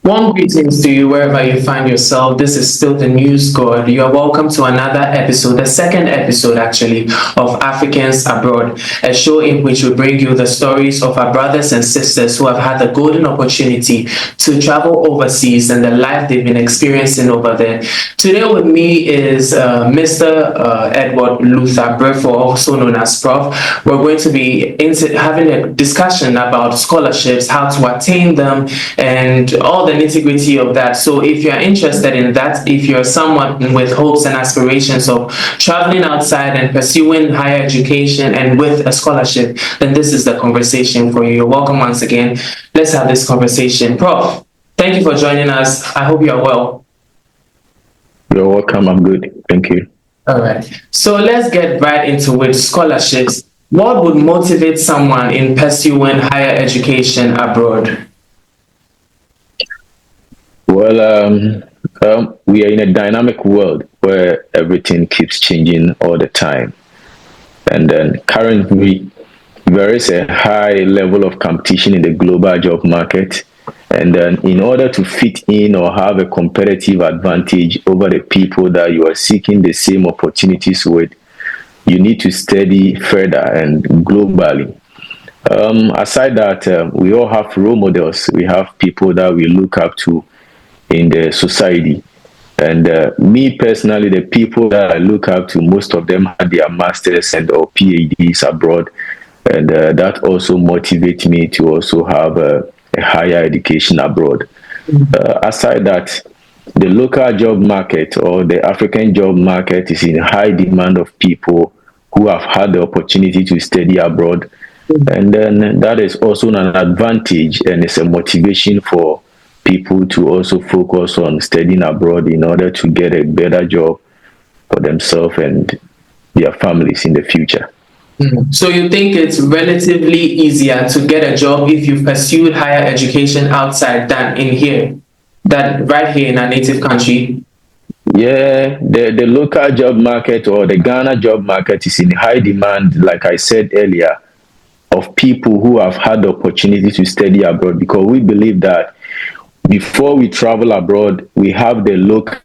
Warm greetings to you wherever you find yourself. This is still the NewsGod. You are welcome to another episode, the second episode actually, of Africans Abroad, a show in which we bring you the stories of our brothers and sisters who have had the golden opportunity to travel overseas and the life they've been experiencing over there. Today with me is Mr. Edward Luther Brefo, also known as Prof. We're going to be having a discussion about scholarships, how to attain them, and all the nitty-gritty of that. So if you're interested in that, if you're someone with hopes and aspirations of traveling outside and pursuing higher education and with a scholarship, then this is the conversation for you. You're welcome once again. Let's have this conversation. Prof, thank you for joining us. I hope you're well. You're welcome. I'm good. Thank you. All right. So let's get right into it. Scholarships. What would motivate someone in pursuing higher education abroad? Well, we are in a dynamic world where everything keeps changing all the time. And then currently, there is a high level of competition in the global job market. And then in order to fit in or have a competitive advantage over the people that you are seeking the same opportunities with, you need to study further and globally. Aside that, we all have role models. We have people that we look up to in the society. And me personally, the people that I look up to, most of them had their masters and or PhDs abroad. And that also motivates me to also have a higher education abroad. Aside that, the local job market or the African job market is in high demand of people who have had the opportunity to study abroad. And then that is also an advantage and it's a motivation for people to also focus on studying abroad in order to get a better job for themselves and their families in the future. So you think it's relatively easier to get a job if you've pursued higher education outside than in here, than right here in our native country? Yeah, the local job market or the Ghana job market is in high demand, like I said earlier, of people who have had the opportunity to study abroad because we believe that before we travel abroad, we have the local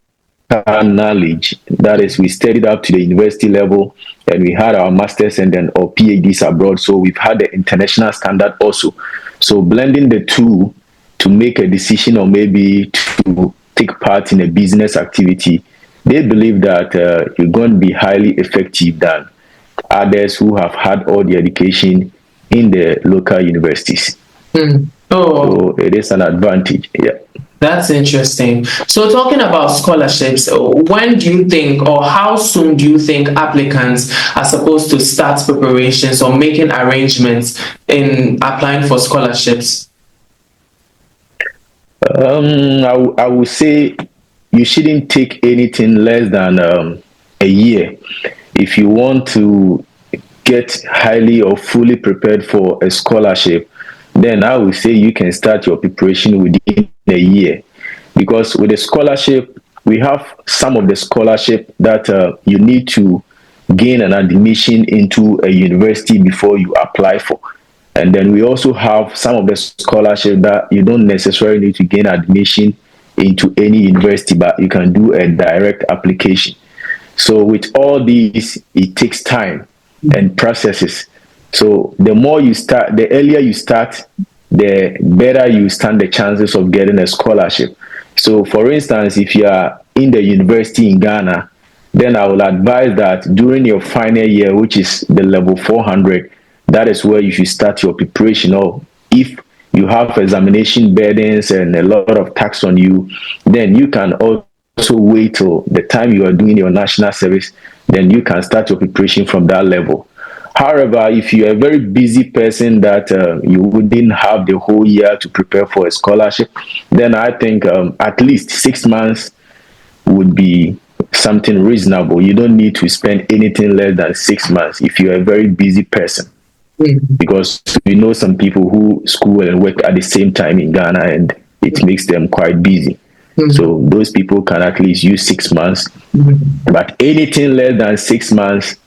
knowledge. That is, we studied up to the university level and we had our masters and then our PhDs abroad. So we've had the international standard also. So blending the two to make a decision or maybe to take part in a business activity, they believe that you're going to be highly effective than others who have had all the education in the local universities. So it is an advantage. Yeah. That's interesting. So talking about scholarships, when do you think or how soon do you think applicants are supposed to start preparations or making arrangements in applying for scholarships? I would say you shouldn't take anything less than a year. If you want to get highly or fully prepared for a scholarship, then I would say you can start your preparation within a year. Because with a scholarship, we have some of the scholarship that you need to gain an admission into a university before you apply for. And then we also have some of the scholarship that you don't necessarily need to gain admission into any university, but you can do a direct application. So with all these, it takes time and processes. So the more you start, the earlier you start, the better you stand the chances of getting a scholarship. So for instance, if you are in the university in Ghana, then I will advise that during your final year, which is the level 400, that is where you should start your preparation. Or if you have examination burdens and a lot of tax on you, then you can also wait till the time you are doing your national service, then you can start your preparation from that level. However, if you're a very busy person that you wouldn't have the whole year to prepare for a scholarship, then I think at least 6 months would be something reasonable. You don't need to spend anything less than 6 months if you're a very busy person. Because we know some people who school and work at the same time in Ghana and it makes them quite busy. So those people can at least use 6 months. But anything less than 6 months,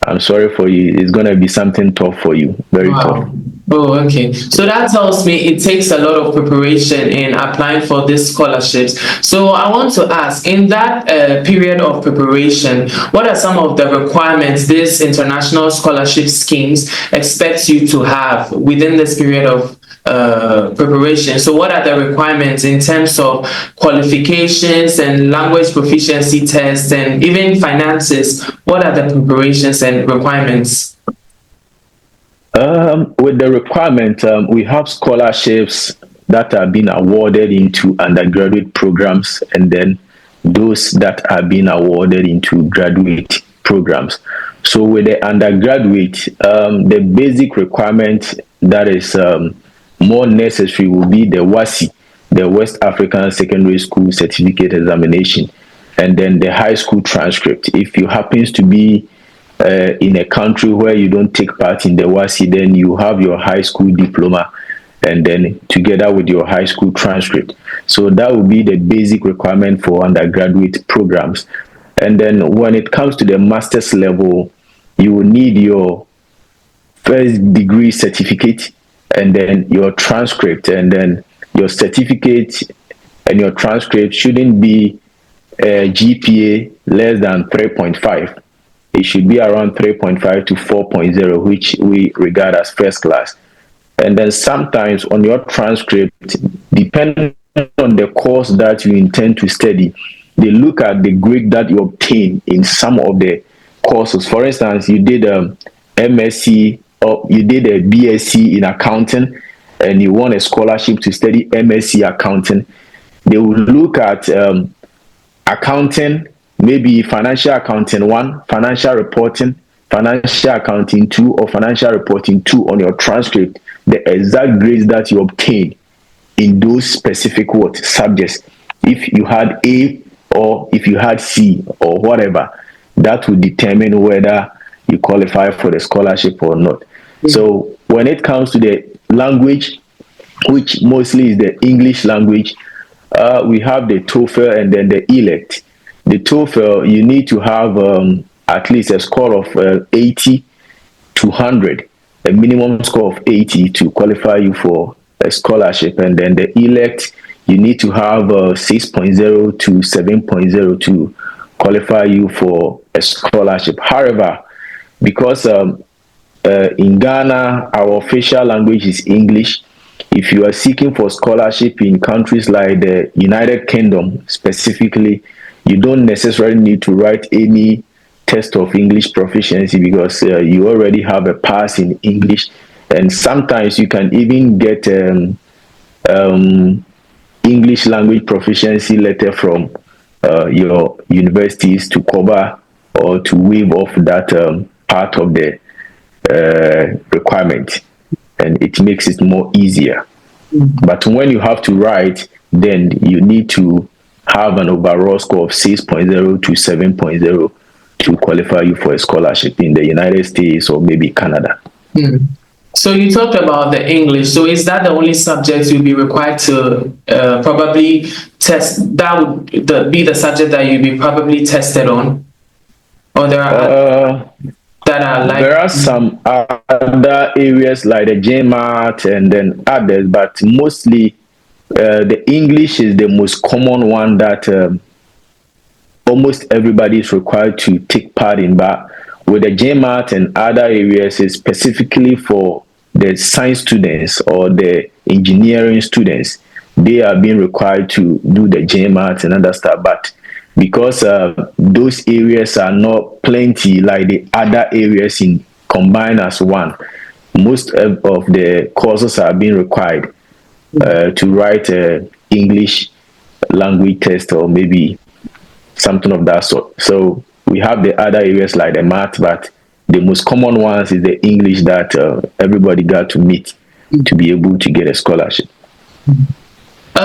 I'm sorry for you, it's going to be something tough for you. Very tough. Oh, okay. So that tells me it takes a lot of preparation in applying for these scholarships. So I want to ask, in that period of preparation, what are some of the requirements these international scholarship schemes expect you to have within this period of preparation? So what are the requirements in terms of qualifications and language proficiency tests and even finances? What are the preparations and requirements? With the requirement, we have scholarships that are being awarded into undergraduate programs, and then those that are being awarded into graduate programs. So, with the undergraduate, the basic requirement that is more necessary will be the WASI, the West African Secondary School Certificate Examination, and then the high school transcript. If you happens to be in a country where you don't take part in the WASI, then you have your high school diploma and then together with your high school transcript. So that would be the basic requirement for undergraduate programs. And then when it comes to the master's level, you will need your first degree certificate and then your transcript, and then your certificate and your transcript shouldn't be a GPA less than 3.5. It should be around 3.5 to 4.0, which we regard as first class. And then sometimes on your transcript, depending on the course that you intend to study, they look at the grade that you obtain in some of the courses. For instance, you did a MSc or you did a BSc in accounting and you want a scholarship to study MSc accounting. They will look at accounting, maybe financial accounting 1, financial reporting, financial accounting 2, or financial reporting 2 on your transcript, the exact grades that you obtain in those specific what subjects. If you had A or if you had C or whatever, that would determine whether you qualify for the scholarship or not. Mm-hmm. So when it comes to the language, which mostly is the English language, we have the TOEFL and then the ELECT. The TOEFL, you need to have at least a score of 80 to 100, a minimum score of 80 to qualify you for a scholarship. And then the ELECT, you need to have 6.0 to 7.0 to qualify you for a scholarship. However, because in Ghana, our official language is English, if you are seeking for scholarship in countries like the United Kingdom specifically, you don't necessarily need to write any test of English proficiency because you already have a pass in English. And sometimes you can even get English language proficiency letter from your universities to cover or to waive off that part of the requirement, and it makes it more easier. But when you have to write, then you need to have an overall score of 6.0 to 7.0 to qualify you for a scholarship in the United States or maybe Canada. So you talked about the English. So is that the only subject you'll be required to probably test? That would be the subject that you'll be probably tested on? Or there are that are like... There are some other areas like the GMAT and then others, but mostly the English is the most common one that almost everybody is required to take part in. But with the GMAT and other areas, it's specifically for the science students or the engineering students. They are being required to do the GMAT and other stuff. But because those areas are not plenty like the other areas in combined as one, most of the courses are being required to write a English language test or maybe something of that sort. So we have the other areas like the math, but the most common ones is the English that everybody got to meet to be able to get a scholarship.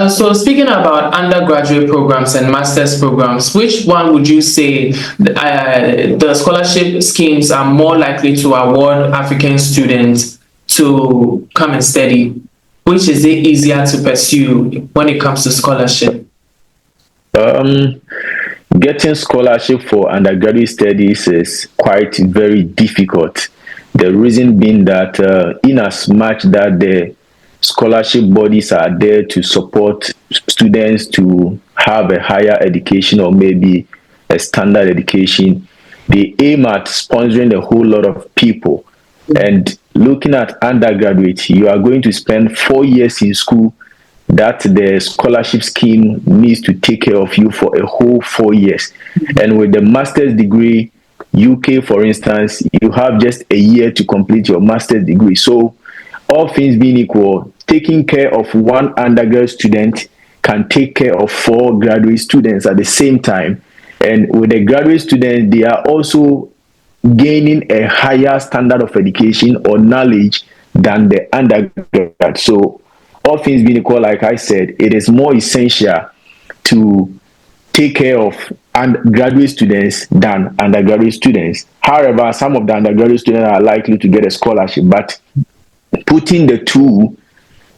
So speaking about undergraduate programs and master's programs, which one would you say the scholarship schemes are more likely to award African students to come and study? Which is it easier to pursue when it comes to scholarship? Getting scholarship for undergraduate studies is quite very difficult The reason being that in as much that the scholarship bodies are there to support students to have a higher education or maybe a standard education, they aim at sponsoring a whole lot of people. And looking at undergraduate, you are going to spend 4 years in school that the scholarship scheme needs to take care of you for a whole 4 years. And with the master's degree, UK, for instance, you have just a year to complete your master's degree. So, all things being equal, taking care of one undergrad student can take care of 4 graduate students at the same time. And with the graduate students, they are also gaining a higher standard of education or knowledge than the undergrad. So, all things being equal, like I said, it is more essential to take care of graduate students than undergraduate students. However, some of the undergraduate students are likely to get a scholarship, but putting the two,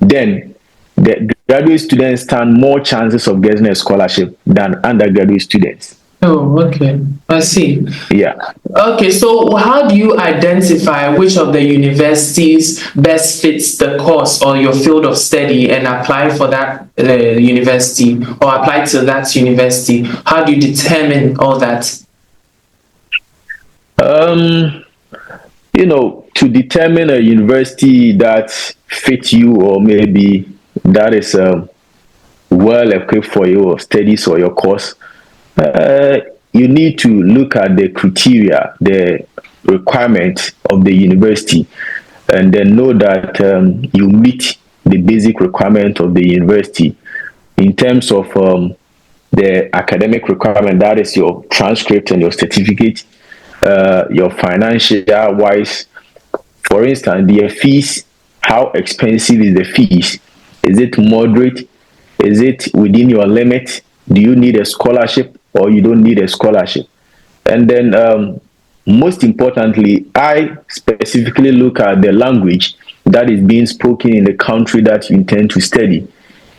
then the graduate students stand more chances of getting a scholarship than undergraduate students. Oh, okay. I see. Yeah. Okay, so how do you identify which of the universities best fits the course or your field of study and apply for that university or apply to that university? How do you determine all that? Um, to determine a university that fits you or maybe that is well equipped for your studies or your course, uh, you need to look at the criteria, the requirement of the university, and then know that you meet the basic requirement of the university in terms of the academic requirement, that is your transcript and your certificate, your financial wise. For instance, the fees, how expensive is the fees? Is it moderate? Is it within your limit? Do you need a scholarship or you don't need a scholarship? And then, most importantly, I specifically look at the language that is being spoken in the country that you intend to study.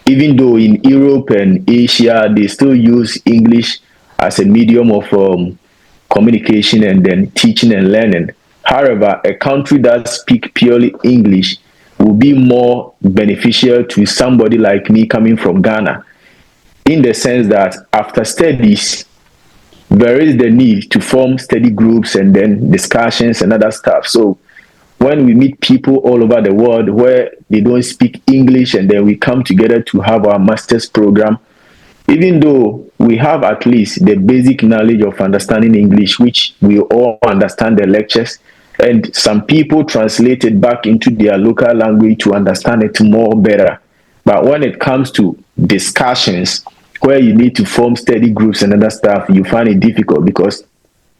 Even though in Europe and Asia, they still use English as a medium of communication and then teaching and learning. However, a country that speaks purely English will be more beneficial to somebody like me coming from Ghana, in the sense that after studies, there is the need to form study groups and then discussions and other stuff. So when we meet people all over the world where they don't speak English and then we come together to have our master's program, even though we have at least the basic knowledge of understanding English, which we all understand the lectures, and some people translate it back into their local language to understand it more better. But when it comes to discussions where you need to form study groups and other stuff, you find it difficult because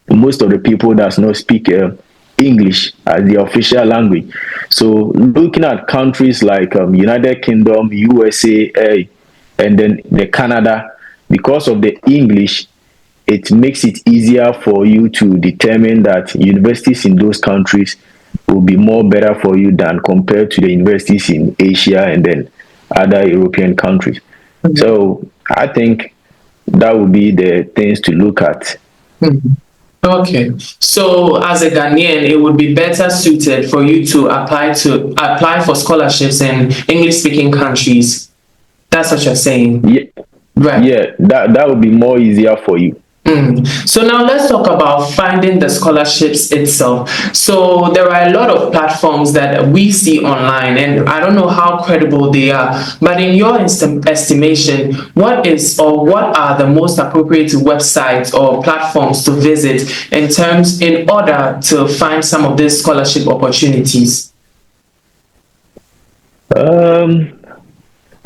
most of the people does not speak English as the official language. So looking at countries like United Kingdom, USA, and then the Canada, because of the English, it makes it easier for you to determine that universities in those countries will be more better for you than compared to the universities in Asia and then other European countries. Mm-hmm. So I think that would be the things to look at. Mm-hmm. Okay, so as a Ghanaian, it would be better suited for you to apply for scholarships in English-speaking countries. That's what you're saying. Yeah, right. Yeah, that would be more easier for you. So now let's talk about finding the scholarships itself. So there are a lot of platforms that we see online, and I don't know how credible they are, but in your estimation, what are the most appropriate websites or platforms to visit in order to find some of these scholarship opportunities?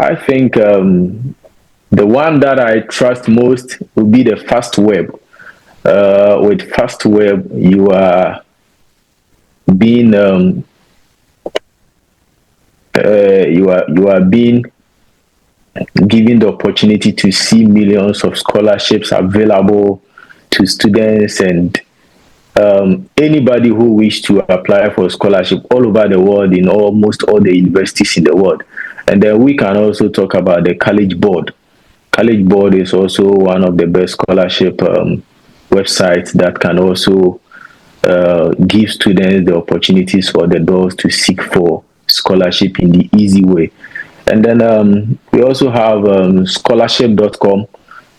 I think the one that I trust most would be the Fast Web. With Fast Web, you are being you are being given the opportunity to see millions of scholarships available to students and anybody who wish to apply for a scholarship all over the world in almost all the universities in the world. And then we can also talk about the College Board. College Board is also one of the best scholarship websites that can also give students the opportunities for the doors to seek for scholarship in the easy way. And then we also have scholarship.com.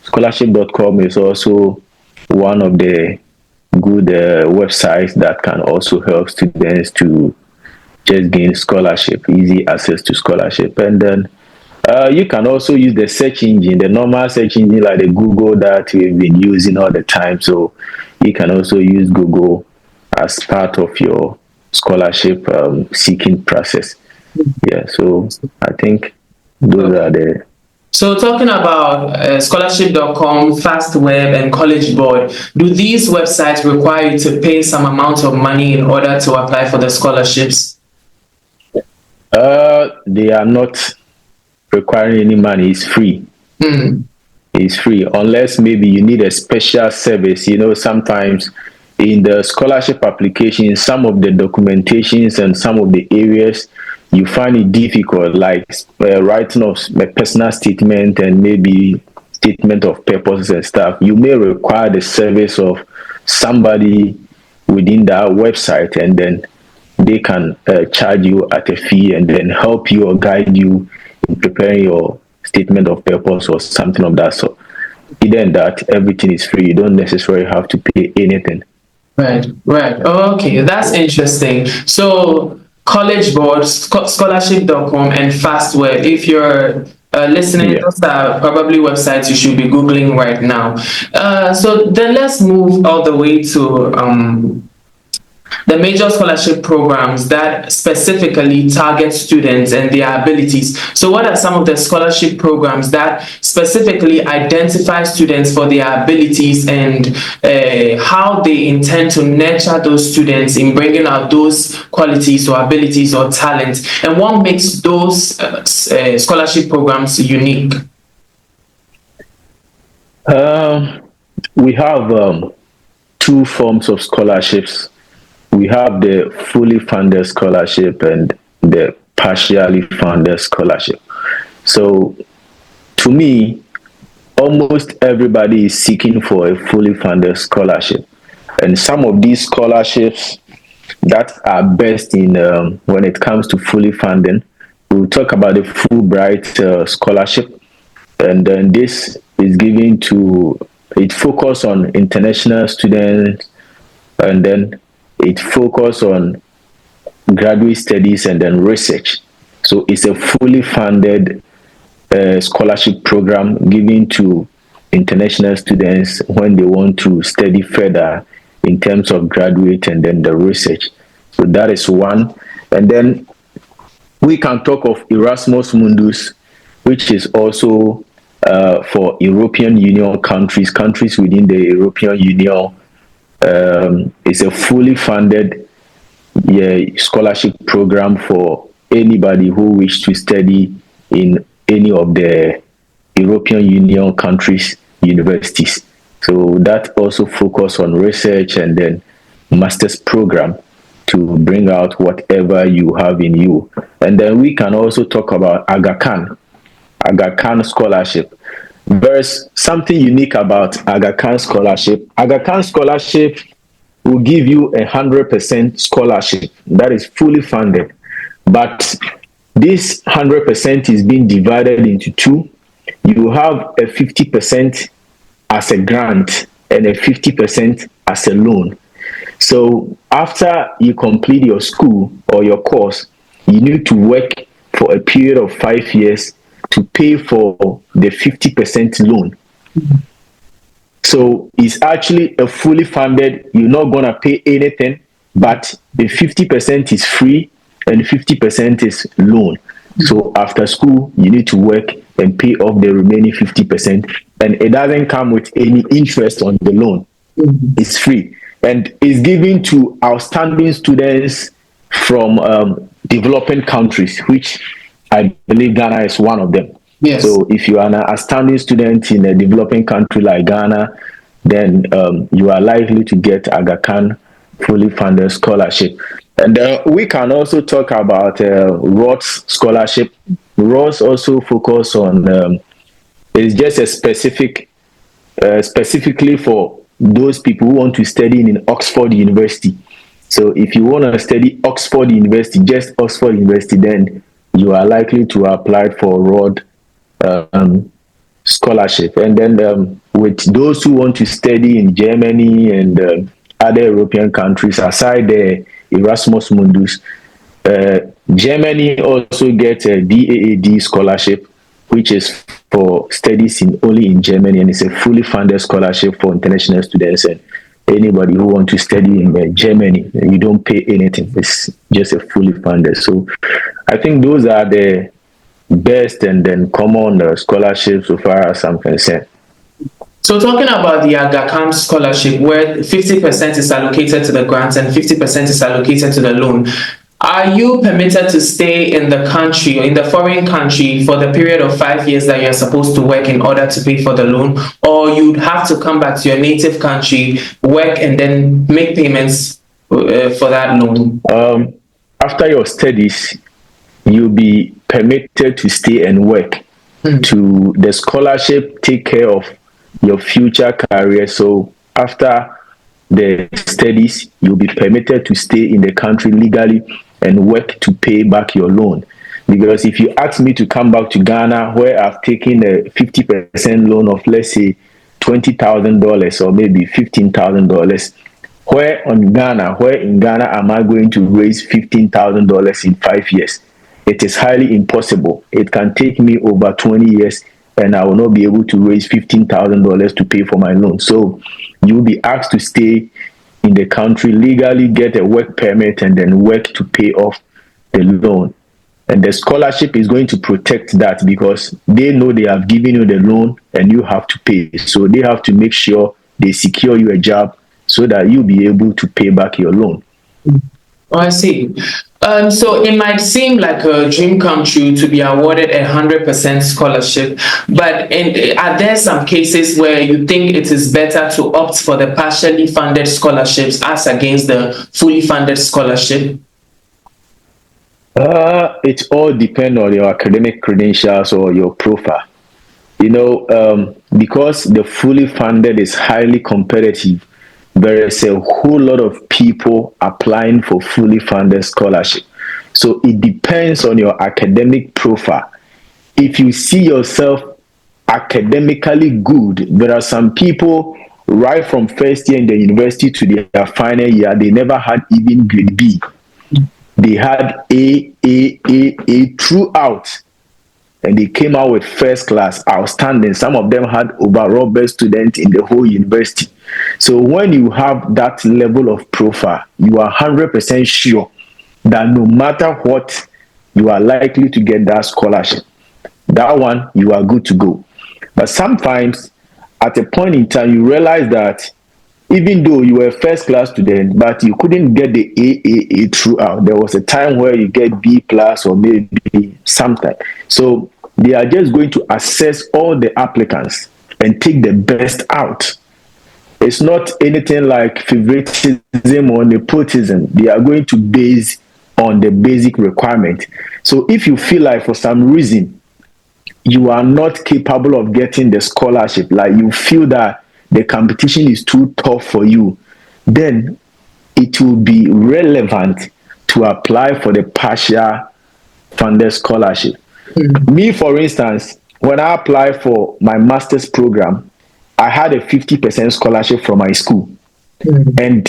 Scholarship.com is also one of the good websites that can also help students to just gain scholarship, easy access to scholarship. And then you can also use the search engine, the normal search engine like the Google that we've been using all the time. So you can also use Google as part of your scholarship seeking process. Yeah, so I think those are the. So talking about scholarship.com, FastWeb, and College Board, do these websites require you to pay some amount of money in order to apply for the scholarships? They are not requiring any money. It's free. It's free unless maybe you need a special service. You know, sometimes in the scholarship application, some of the documentations and some of the areas you find it difficult, like writing of a personal statement and maybe statement of purposes and stuff. You may require the service of somebody within that website, and then they can charge you at a fee and then help you or guide you in preparing your statement of purpose or something of that sort. Other than that, everything is free. You don't necessarily have to pay anything. Right, right. Okay, that's interesting. So, College Board, scholarship.com, and FastWeb. If you're listening, Yeah. those are probably websites you should be Googling right now. So, then let's move all the way to the major scholarship programs that specifically target students and their abilities. So what are some of the scholarship programs that specifically identify students for their abilities and how they intend to nurture those students in bringing out those qualities or abilities or talents, and what makes those scholarship programs unique? We have two forms of scholarships. We have the fully funded scholarship and the partially funded scholarship. So, to me, almost everybody is seeking for a fully funded scholarship. And some of these scholarships that are best in when it comes to fully funding, we'll talk about the Fulbright scholarship. And then this is given to, it focus on international students, and then it focus on graduate studies and then research. So it's a fully funded scholarship program given to international students when they want to study further in terms of graduate and then the research. So that is one. And then we can talk of Erasmus Mundus, which is also for European Union countries, countries within the European Union. It's a fully funded scholarship program for anybody who wish to study in any of the European Union countries' universities. So that also focus on research and then master's program to bring out whatever you have in you. And then we can also talk about Aga Khan scholarship. There's something unique about Aga Khan scholarship. Aga Khan scholarship will give you 100% scholarship that is fully funded, but this 100% is being divided into two. You have a 50% as a grant and a 50% as a loan. So after you complete your school or your course, you need to work for a period of 5 years to pay for the 50% loan. So it's actually a fully funded, you're not going to pay anything, but the 50% is free and 50% is loan. So after school, you need to work and pay off the remaining 50%, and it doesn't come with any interest on the loan. It's free. And it's given to outstanding students from developing countries, which I believe Ghana is one of them. Yes. So if you are an outstanding student in a developing country like Ghana, then you are likely to get Aga Khan fully funded scholarship. And we can also talk about Roth's scholarship. Roth's also focus on, it's just a specifically for those people who want to study in Oxford University. So if you want to study Oxford University, just Oxford University, then you are likely to apply for Rhodes scholarship. And then with those who want to study in Germany and other European countries, aside the Erasmus Mundus, Germany also gets a DAAD scholarship, which is for studies only in Germany, and it's a fully funded scholarship for international students and anybody who want to study in Germany. You don't pay anything; it's just a fully funded. So, I think those are the best and then common scholarships so far as I'm concerned. So talking about the Aga Khan scholarship, where 50% is allocated to the grant and 50% is allocated to the loan, are you permitted to stay in the country or in the foreign country for the period of 5 years that you're supposed to work in order to pay for the loan, or you'd have to come back to your native country, work, and then make payments for that loan? After your studies, you'll be permitted to stay and work. To the scholarship take care of your future career. So after the studies, you'll be permitted to stay in the country legally and work to pay back your loan. Because if you ask me to come back to Ghana, where I've taken a 50% loan of, let's say, $20,000 or maybe $15,000, where in Ghana am I going to raise $15,000 in 5 years? It is highly impossible. It can take me over 20 years and I will not be able to raise $15,000 to pay for my loan. So you'll be asked to stay in the country legally, get a work permit, and then work to pay off the loan. And the scholarship is going to protect that because they know they have given you the loan and you have to pay. So they have to make sure they secure you a job so that you'll be able to pay back your loan. Oh, I see. So it might seem like a dream come true to be awarded 100% scholarship, but are there some cases where you think it is better to opt for the partially funded scholarships as against the fully funded scholarship? It all depends on your academic credentials or your profile. Because the fully funded is highly competitive, there is a whole lot of people applying for fully funded scholarship. So it depends on your academic profile. If you see yourself academically good, there are some people right from first year in the university to their final year, they never had even grade B. They had A throughout. And they came out with first class, outstanding. Some of them had overall best student in the whole university. So when you have that level of profile, you are 100% sure that no matter what, you are likely to get that scholarship. That one, you are good to go. But sometimes, at a point in time, you realize that even though you were a first class student, but you couldn't get the A throughout. There was a time where you get B plus or maybe something. So they are just going to assess all the applicants and take the best out. It's not anything like favoritism or nepotism. They are going to base on the basic requirement. So if you feel like for some reason you are not capable of getting the scholarship, like you feel that the competition is too tough for you, then it will be relevant to apply for the partial funded scholarship. Me, for instance, when I applied for my master's program, I had a 50% scholarship from my school. And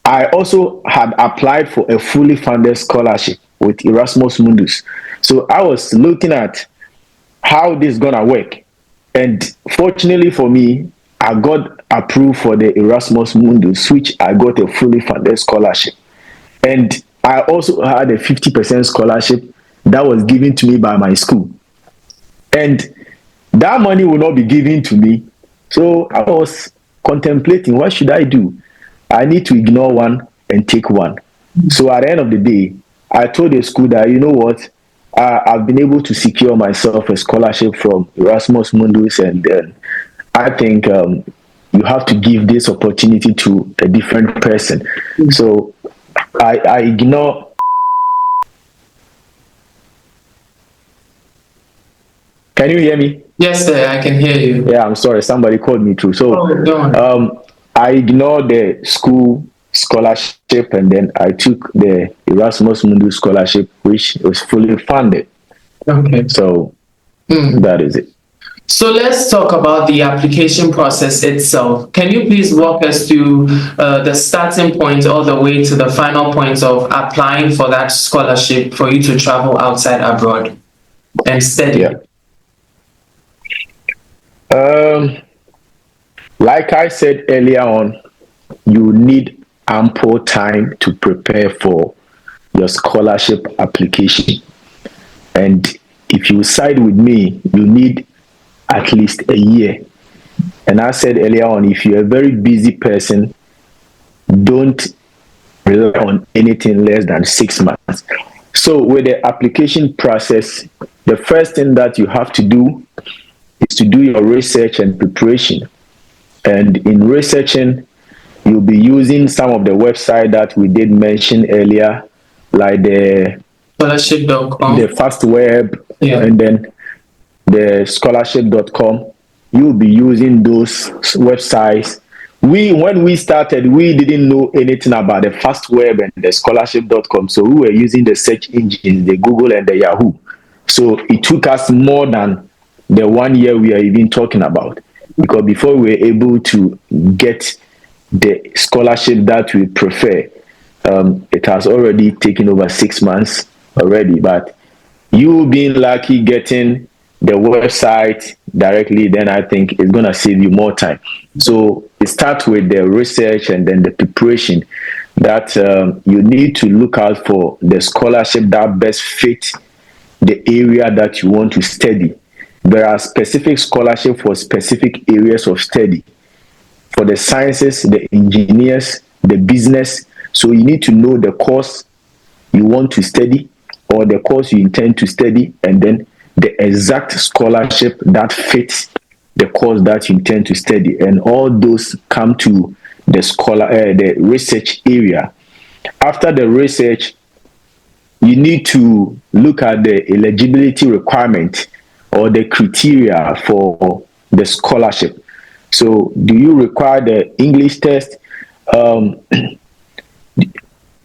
I also had applied for a fully funded scholarship with Erasmus Mundus. So I was looking at how this is going to work. And fortunately for me, I got approved for the Erasmus Mundus, which I got a fully funded scholarship. And I also had a 50% scholarship that was given to me by my school. And that money will not be given to me. So I was contemplating, what should I do? I need to ignore one and take one. So at the end of the day, I told the school that, you know what, I've been able to secure myself a scholarship from Erasmus Mundus, and I think you have to give this opportunity to a different person. So I ignore. Can you hear me? Yes, sir, I can hear you. Yeah, I'm sorry. Somebody called me through. So I ignored the school scholarship and then I took the Erasmus Mundus scholarship, which was fully funded. Okay. So that is it. So let's talk about the application process itself. Can you please walk us through the starting point all the way to the final point of applying for that scholarship for you to travel outside abroad and study? Yeah. Like I said earlier on, you need ample time to prepare for your scholarship application. And if you side with me, you need at least a year. And I said earlier on, if you're a very busy person, don't rely on anything less than 6 months. So, with the application process, the first thing that you have to do is to do your research and preparation. And in researching, you'll be using some of the website that we did mention earlier, like the Scholarship.com. the fast web, Yeah. and then the scholarship.com. You'll be using those websites. When we started, we didn't know anything about the fast web and the scholarship.com. So we were using the search engines, the Google and the Yahoo. So it took us more than the 1 year we are even talking about. Because before we were able to get the scholarship that we prefer, it has already taken over 6 months already. But you being lucky getting the website directly, then I think it's going to save you more time. So it starts with the research and then the preparation that you need to look out for the scholarship that best fits the area that you want to study. There are specific scholarships for specific areas of study. For the sciences, the engineers, the business. So you need to know the course you want to study or the course you intend to study, and then the exact scholarship that fits the course that you intend to study. And all those come to the research area. After the research, you need to look at the eligibility requirement or the criteria for the scholarship. So, do you require the English test? Do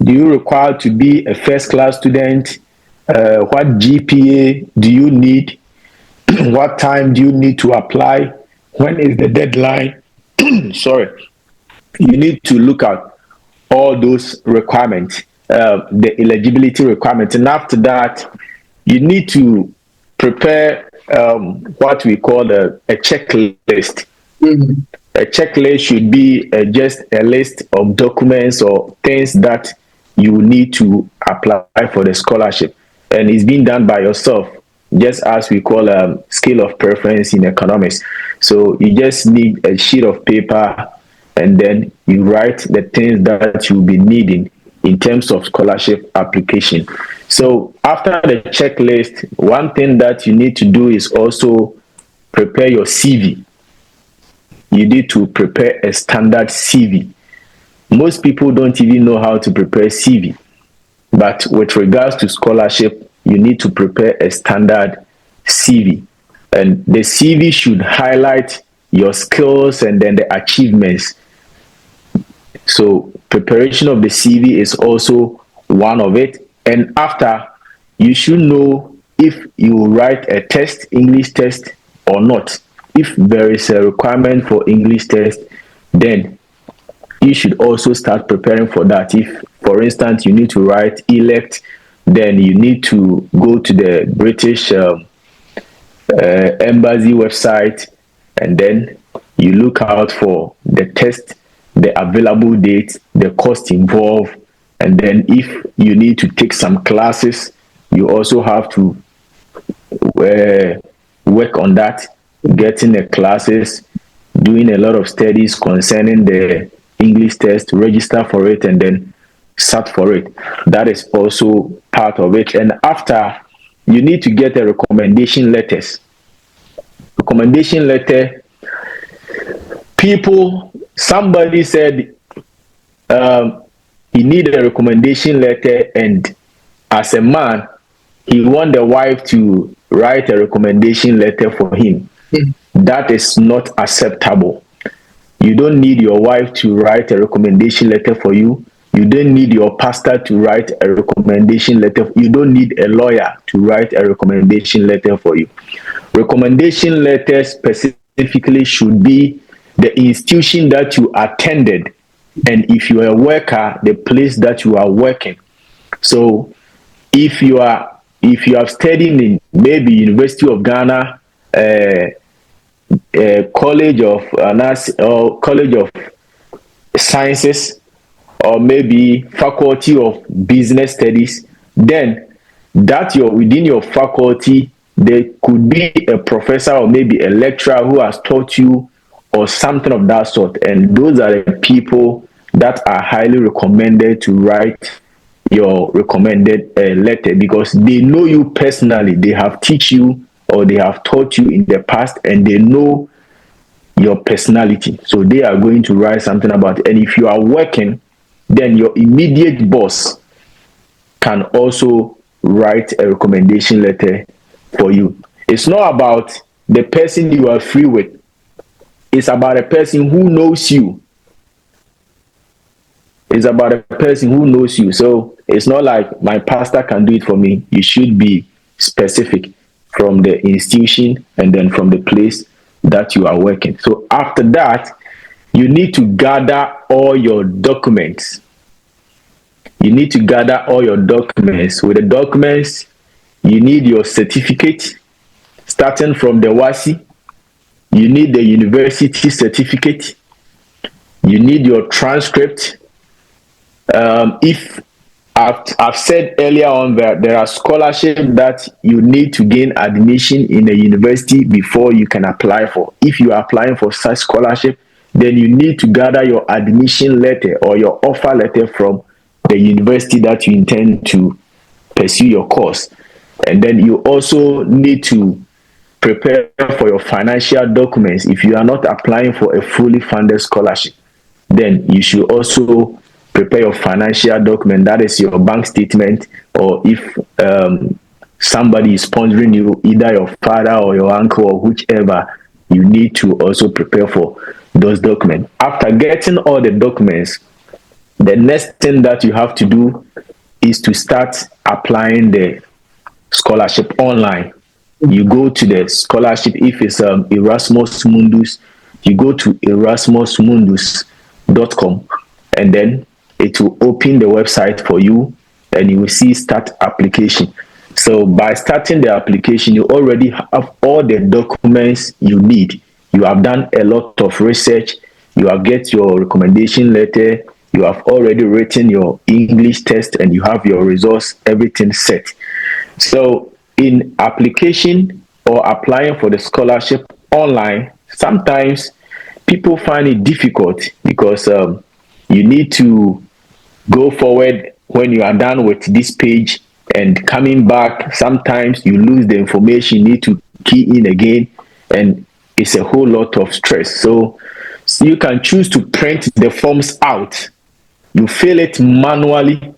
you require to be a first class student? What GPA do you need? What time do you need to apply? When is the deadline? Sorry. You need to look at all those requirements, the eligibility requirements. And after that, you need to prepare what we call a checklist. Mm-hmm. A checklist should be just a list of documents or things that you need to apply for the scholarship. And it's being done by yourself, just as we call a scale of preference in economics. So you just need a sheet of paper and then you write the things that you'll be needing in terms of scholarship application. So after the checklist, one thing that you need to do is also prepare your CV. You need to prepare a standard CV. Most people don't even know how to prepare CV. But with regards to scholarship, you need to prepare a standard CV. And the CV should highlight your skills and then the achievements. So preparation of the CV is also one of it. And after, you should know if you write a test, English test or not. If there is a requirement for English test, then you should also start preparing for that. If, for instance, you need to write elect, then you need to go to the British embassy website, and then you look out for the test, the available date, the cost involved, and then if you need to take some classes, you also have to work on that, getting the classes, doing a lot of studies concerning the English test, register for it, and then sat for it. That is also part of it. And after, you need to get a recommendation letters. Recommendation letter. Somebody said he needed a recommendation letter, and as a man, he want the wife to write a recommendation letter for him. That is not acceptable. You don't need your wife to write a recommendation letter for you. You don't need your pastor to write a recommendation letter. You don't need a lawyer to write a recommendation letter for you. Recommendation letters specifically should be the institution that you attended, and if you are a worker, the place that you are working. So if you have studied in maybe University of Ghana, College of or College of Sciences, or maybe Faculty of Business Studies, then that you're within your faculty, there could be a professor or maybe a lecturer who has taught you or something of that sort, and those are the people that are highly recommended to write your recommended letter, because they know you personally, they have teach you or they have taught you in the past, and they know your personality, so they are going to write something about it. And if you are working, then your immediate boss can also write a recommendation letter for you. It's not about the person you are free with, it's about a person who knows you. It's about a person who knows you. So it's not like my pastor can do it for me. You should be specific from the institution and then from the place that you are working. So after that, you need to gather all your documents. You need to gather all your documents. With the documents, you need your certificate, starting from the WASI. You need the university certificate. You need your transcript. If I've said earlier on that there are scholarships that you need to gain admission in a university before you can apply for. If you are applying for such scholarship, then you need to gather your admission letter or your offer letter from the university that you intend to pursue your course. And then you also need to prepare for your financial documents. If you are not applying for a fully funded scholarship, then you should also prepare your financial document, that is your bank statement, or if somebody is sponsoring you, either your father or your uncle or whichever, you need to also prepare for those documents. After getting all the documents, the next thing that you have to do is to start applying the scholarship online. You go to the scholarship, if it's Erasmus Mundus, you go to erasmusmundus.com, and then it will open the website for you, and you will see start application. So by starting the application, you already have all the documents you need. You have done a lot of research. You have get your recommendation letter. You have already written your English test, and you have your results, everything set. So in application or applying for the scholarship online, sometimes people find it difficult because you need to go forward when you are done with this page, and coming back, sometimes you lose the information, you need to key in again, and it's a whole lot of stress. So you can choose to print the forms out, you fill it manually,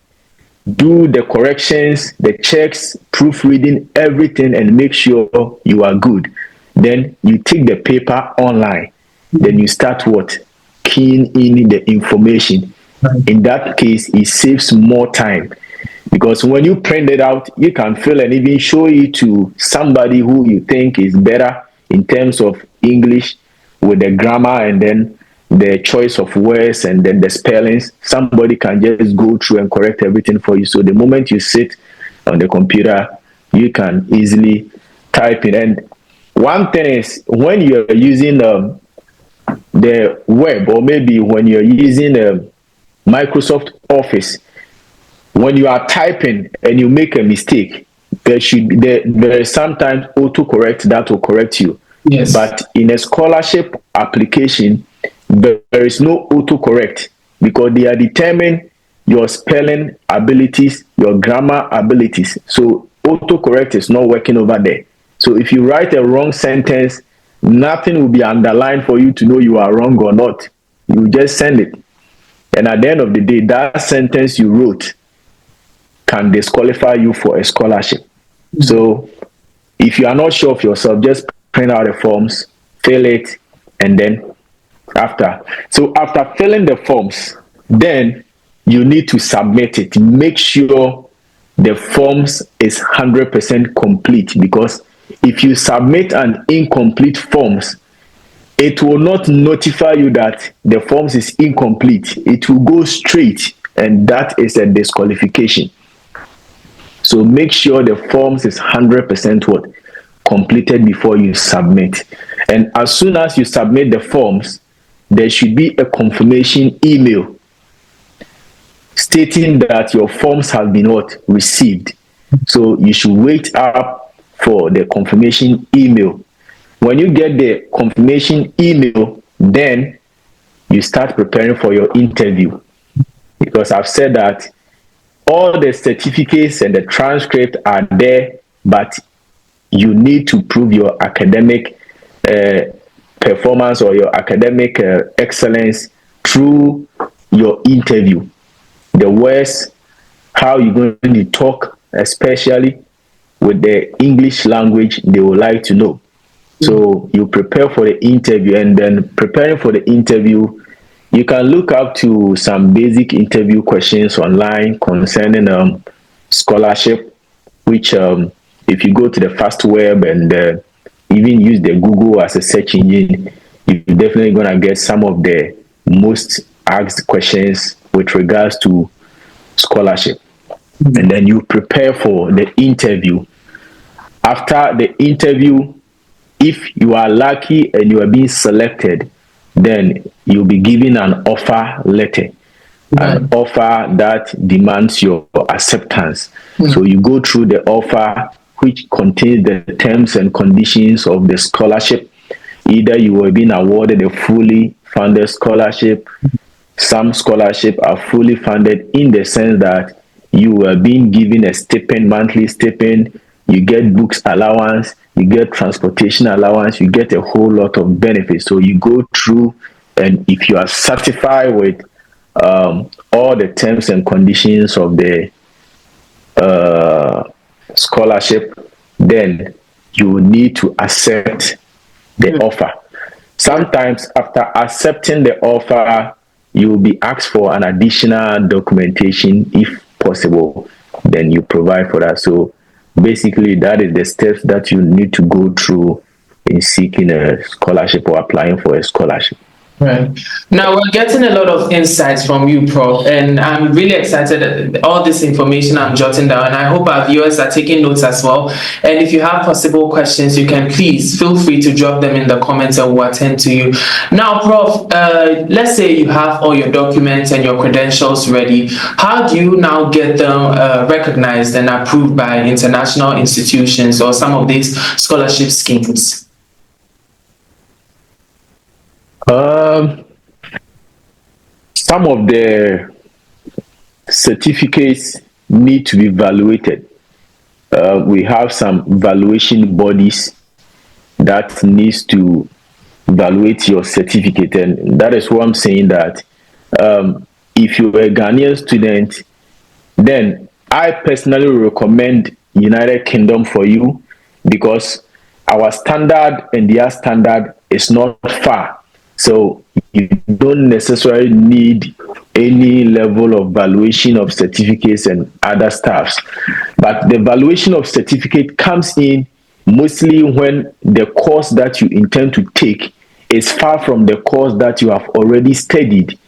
do the corrections, the checks, proofreading, everything, and make sure you are good. Then you take the paper online, then you start what? Keying in the information. In that case, it saves more time, because when you print it out, you can fill and even show it to somebody who you think is better in terms of English, with the grammar and then the choice of words and then the spellings. Somebody can just go through and correct everything for you. So the moment you sit on the computer, you can easily type in. And one thing is, when you're using the web, or maybe when you're using Microsoft Office, when you are typing and you make a mistake, there is sometimes autocorrect that will correct you. Yes. But in a scholarship application, there is no autocorrect, because they are determining your spelling abilities, your grammar abilities. So autocorrect is not working over there. So if you write a wrong sentence, nothing will be underlined for you to know you are wrong or not. You just send it. And at the end of the day, that sentence you wrote can disqualify you for a scholarship. Mm-hmm. So if you are not sure of yourself, just print out the forms, fill it, and then After filling the forms, then you need to submit it. Make sure the forms is 100% complete, because if you submit an incomplete forms, it will not notify you that the forms is incomplete. It will go straight, and that is a disqualification. So make sure the forms is 100% what completed before you submit. And as soon as you submit the forms, there should be a confirmation email stating that your forms have been what received. So you should wait up for the confirmation email. When you get the confirmation email, then you start preparing for your interview. Because I've said that all the certificates and the transcript are there, but you need to prove your academic performance or your academic excellence through your interview. The words, how you're going to talk, especially with the English language, they would like to know. So you prepare for the interview, and then preparing for the interview, you can look up to some basic interview questions online concerning scholarship, which if you go to the fast web and even use the Google as a search engine, you're definitely going to get some of the most asked questions with regards to scholarship. And then you prepare for the interview. After the interview, if you are lucky and you are being selected, then you'll be given an offer letter, an offer that demands your acceptance. So you go through the offer, which contains the terms and conditions of the scholarship. Either you are being awarded a fully funded scholarship. Some scholarship are fully funded in the sense that you are being given a stipend, monthly stipend, you get books allowance, you get transportation allowance, you get a whole lot of benefits. So you go through, and if you are satisfied with all the terms and conditions of the scholarship, then you need to accept the offer. Sometimes after accepting the offer, you will be asked for an additional documentation if possible. Then you provide for that. So basically, that is the steps that you need to go through in seeking a scholarship or applying for a scholarship. Right. Now we're getting a lot of insights from you, Prof, and I'm really excited. All this information I'm jotting down, and I hope our viewers are taking notes as well. And if you have possible questions, you can please feel free to drop them in the comments, and we'll attend to you. Now, Prof, let's say you have all your documents and your credentials ready. How do you now get them recognized and approved by international institutions or some of these scholarship schemes? Some of the certificates need to be evaluated. We have some valuation bodies that needs to evaluate your certificate, and that is what I'm saying, that if you're a Ghanaian student, then I personally recommend United Kingdom for you, because our standard and their standard is not far. So you don't necessarily need any level of valuation of certificates and other stuffs. But the valuation of certificate comes in mostly when the course that you intend to take is far from the course that you have already studied.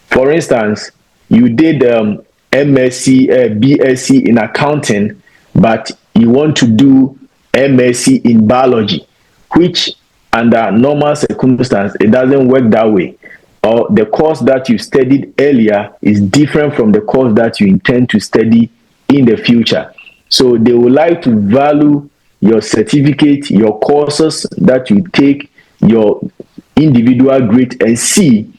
For instance, you did MSc, BSc in accounting, but you want to do MSc in biology, which under normal circumstances, it doesn't work that way. Or the course that you studied earlier is different from the course that you intend to study in the future. So they would like to value your certificate, your courses that you take, your individual grade, and see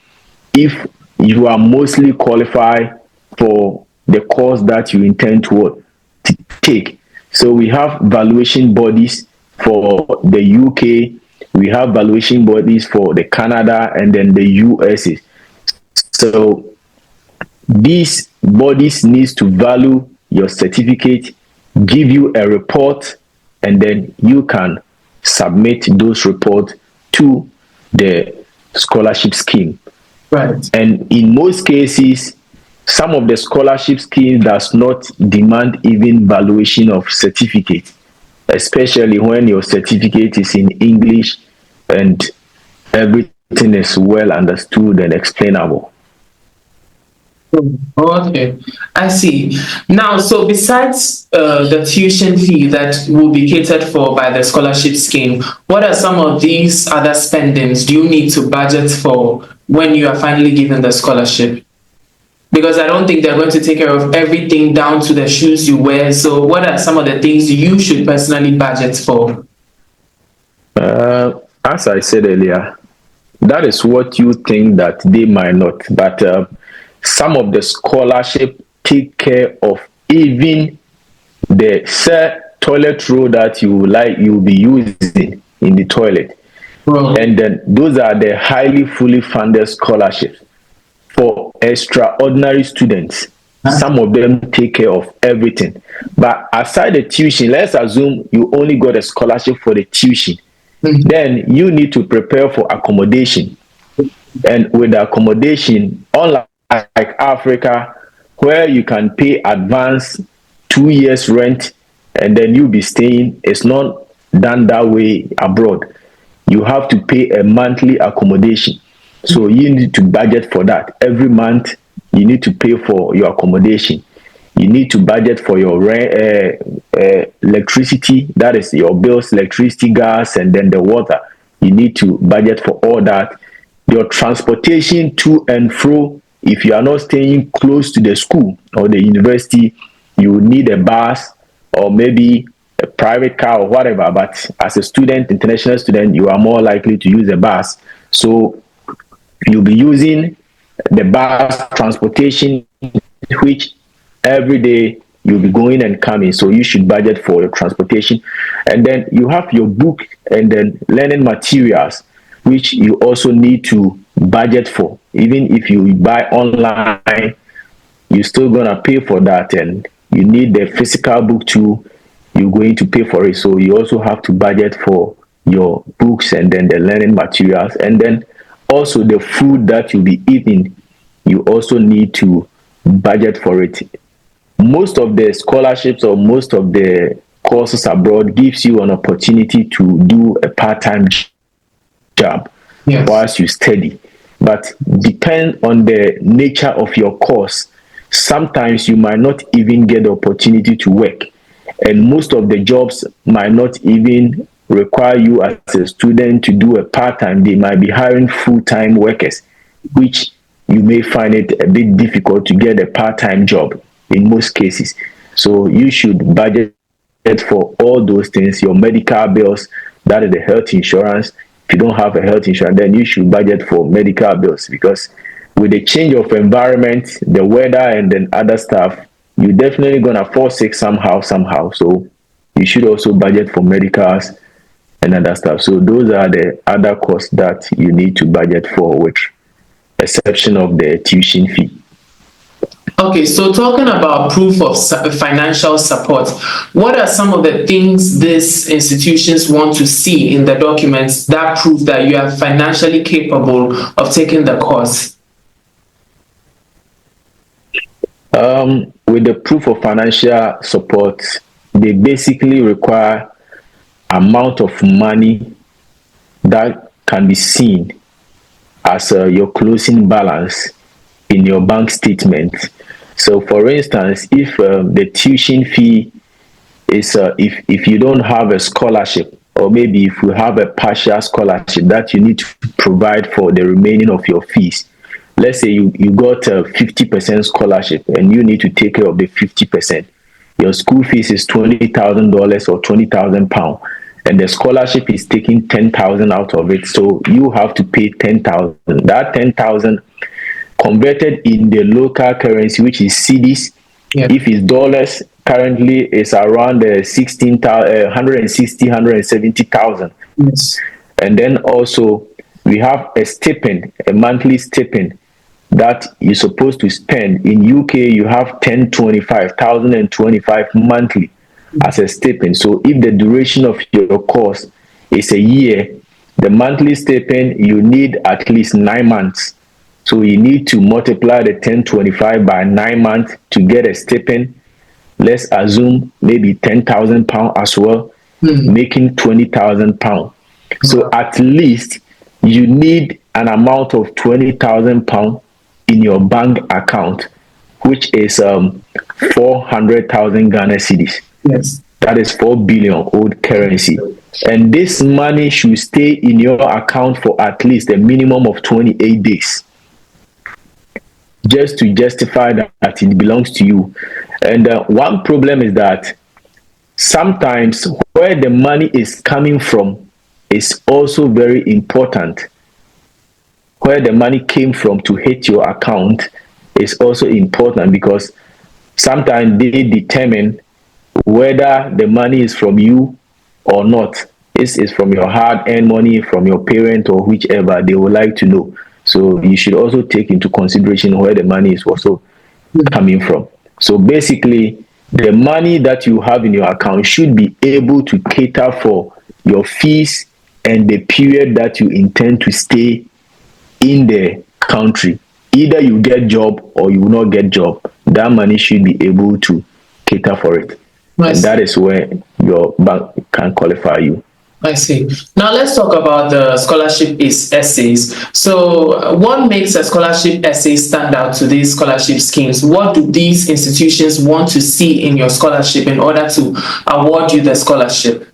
if you are mostly qualified for the course that you intend to take. So we have valuation bodies for the UK, we have valuation bodies for the Canada, and then the USA. So these bodies needs to value your certificate, give you a report, and then you can submit those reports to the scholarship scheme. Right. And in most cases, some of the scholarship schemes does not demand even valuation of certificate, especially when your certificate is in English and everything is well understood and explainable. Okay, I see. Now, so besides the tuition fee that will be catered for by the scholarship scheme, what are some of these other spendings do you need to budget for when you are finally given the scholarship? Because I don't think they're going to take care of everything down to the shoes you wear. So, what are some of the things you should personally budget for? As I said earlier, that is what you think that they might not, but some of the scholarship take care of even the toilet roll that you'll be using in the toilet. Well, And then those are the highly fully funded scholarships for extraordinary students. Some of them take care of everything. But aside the tuition, let's assume you only got a scholarship for the tuition. Then you need to prepare for accommodation. And with the accommodation, unlike Africa, where you can pay advance 2 years rent and then you'll be staying, it's not done that way abroad. You have to pay a monthly accommodation. So you need to budget for that. Every month, you need to pay for your accommodation. You need to budget for your electricity, that is your bills, electricity, gas, and then the water. You need to budget for all that. Your transportation to and fro, if you are not staying close to the school or the university, you need a bus or maybe a private car or whatever. But as a student, international student, you are more likely to use a bus. So you'll be using the bus transportation, which every day you'll be going and coming. So you should budget for your transportation. And then you have your book and then learning materials, which you also need to budget for. Even if you buy online, you're still gonna pay for that, and you need the physical book too. You're going to pay for it. So you also have to budget for your books and then the learning materials, and then also the food that you'll be eating. You also need to budget for it. Most of the scholarships or most of the courses abroad gives you an opportunity to do a part-time job. Yes. Whilst you study, but depend on the nature of your course. Sometimes you might not even get the opportunity to work, and most of the jobs might not even require you as a student to do a part-time. They might be hiring full-time workers, which you may find it a bit difficult to get a part-time job in most cases. So you should budget for all those things, your medical bills, that is the health insurance. If you don't have a health insurance, then you should budget for medical bills, because with the change of environment, the weather, and then other stuff, you're definitely gonna fall sick somehow. So you should also budget for medicals and other stuff. So those are the other costs that you need to budget for, with exception of the tuition fee. Okay, so talking about proof of financial support, what are some of the things these institutions want to see in the documents that prove that you are financially capable of taking the course? With the proof of financial support, they basically require amount of money that can be seen as your closing balance in your bank statement. So, for instance, if the tuition fee is, if you don't have a scholarship, or maybe if you have a partial scholarship that you need to provide for the remaining of your fees, let's say you got a 50% scholarship and you need to take care of the 50%. Your school fees is $20,000 or £20,000, and the scholarship is taking 10,000 out of it. So you have to pay 10,000. That 10,000 converted in the local currency, which is cedis. Yeah. If it's dollars, currently it's around 170,000. Yes. And then also we have a stipend, a monthly stipend that you're supposed to spend. In UK, you have 1,025 monthly as a stipend. So if the duration of your course is a year, The monthly stipend, you need at least 9 months. So you need to multiply the 1025 by 9 months to get a stipend. Let's assume maybe £10,000 as well, making £20,000. So at least you need an amount of £20,000 in your bank account, which is 400,000 Ghana cedis. Yes. That is 4 billion old currency. And this money should stay in your account for at least a minimum of 28 days, just to justify that it belongs to you. And one problem is that sometimes where the money is coming from is also very important. Where the money came from to hit your account is also important, because sometimes they determine whether the money is from you or not. This is from your hard-earned money, from your parent, or whichever. They would like to know. So you should also take into consideration where the money is also coming from. So basically, the money that you have in your account should be able to cater for your fees and the period that you intend to stay in the country. Either you get job or you will not get job. That money should be able to cater for it. Nice. And that is where your bank can qualify you. I see. Now let's talk about the scholarship essays. So what makes a scholarship essay stand out to these scholarship schemes? What do these institutions want to see in your scholarship in order to award you the scholarship?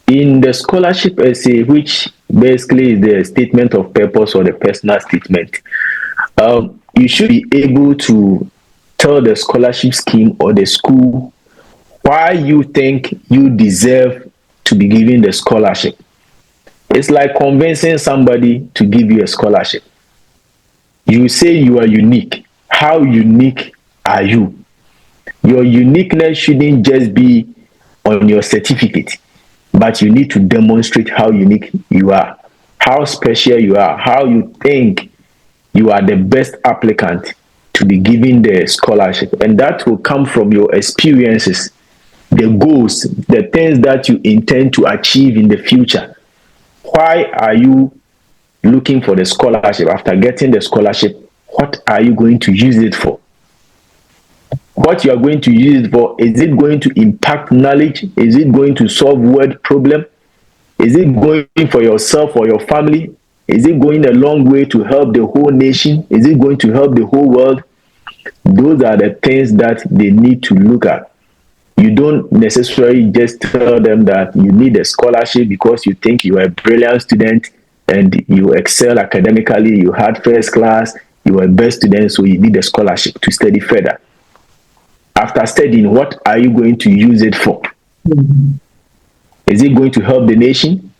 In the scholarship essay, which basically is the statement of purpose or the personal statement, you should be able to tell the scholarship scheme or the school why you think you deserve to be given the scholarship. It's like convincing somebody to give you a scholarship. You say you are unique. How unique are you? Your uniqueness shouldn't just be on your certificate, but you need to demonstrate how unique you are, how special you are, how you think you are the best applicant to be given the scholarship. And that will come from your experiences, the goals, the things that you intend to achieve in the future. Why are you looking for the scholarship? After getting the scholarship, what are you going to use it for? What you are going to use it for, is it going to impact knowledge? Is it going to solve word problem? Is it going for yourself or your family? Is it going a long way to help the whole nation? Is it going to help the whole world? Those are the things that they need to look at. You don't necessarily just tell them that you need a scholarship because you think you are a brilliant student and you excel academically, you had first class, you are a best student, so you need a scholarship to study further. After studying, what are you going to use it for? Is it going to help the nation,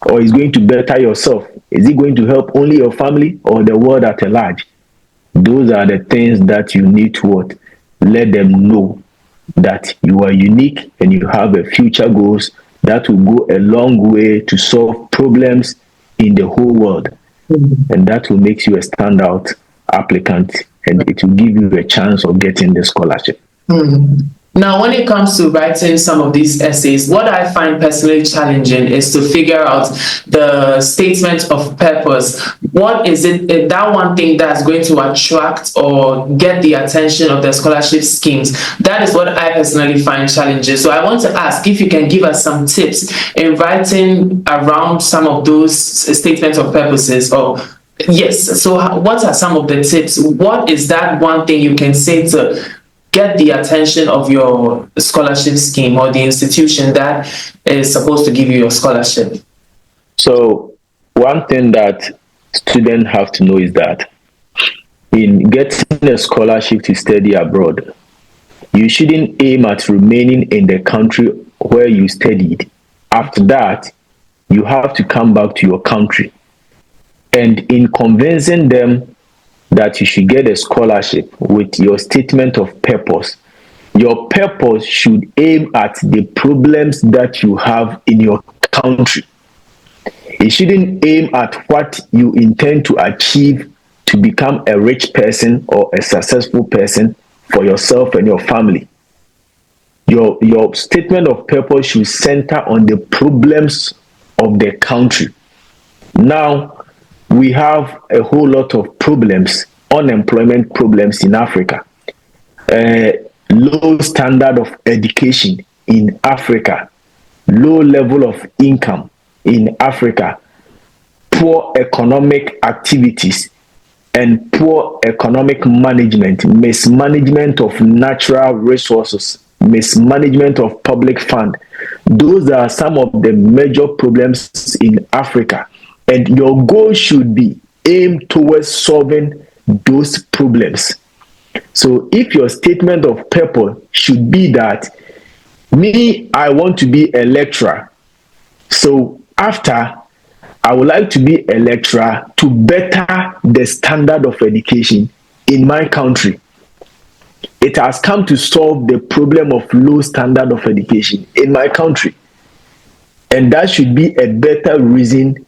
or is it going to better yourself? Is it going to help only your family or the world at large? Those are the things that you need to let them know, that you are unique and you have a future goals that will go a long way to solve problems in the whole world. And that will make you a standout applicant, and it will give you a chance of getting the scholarship. Now, when it comes to writing some of these essays, what I find personally challenging is to figure out the statement of purpose. What is it, that one thing that's going to attract or get the attention of the scholarship schemes? That is what I personally find challenging. So I want to ask if you can give us some tips in writing around some of those statements of purposes. Or yes, so what are some of the tips? What is that one thing you can say to get the attention of your scholarship scheme or the institution that is supposed to give you your scholarship? So one thing that students have to know is that in getting a scholarship to study abroad, you shouldn't aim at remaining in the country where you studied. After that, you have to come back to your country. And in convincing them that you should get a scholarship with your statement of purpose, your purpose should aim at the problems that you have in your country. It shouldn't aim at what you intend to achieve to become a rich person or a successful person for yourself and your family. Your statement of purpose should center on the problems of the country. Now, we have a whole lot of problems, unemployment problems in Africa, uh, low standard of education in Africa, low level of income in Africa, poor economic activities and poor economic management, mismanagement of natural resources, mismanagement of public fund. Those are some of the major problems in Africa. And your goal should be aimed towards solving those problems. So if your statement of purpose should be that me, I want to be a lecturer. So after I would like to be a lecturer to better the standard of education in my country. It has come to solve the problem of low standard of education in my country. And that should be a better reason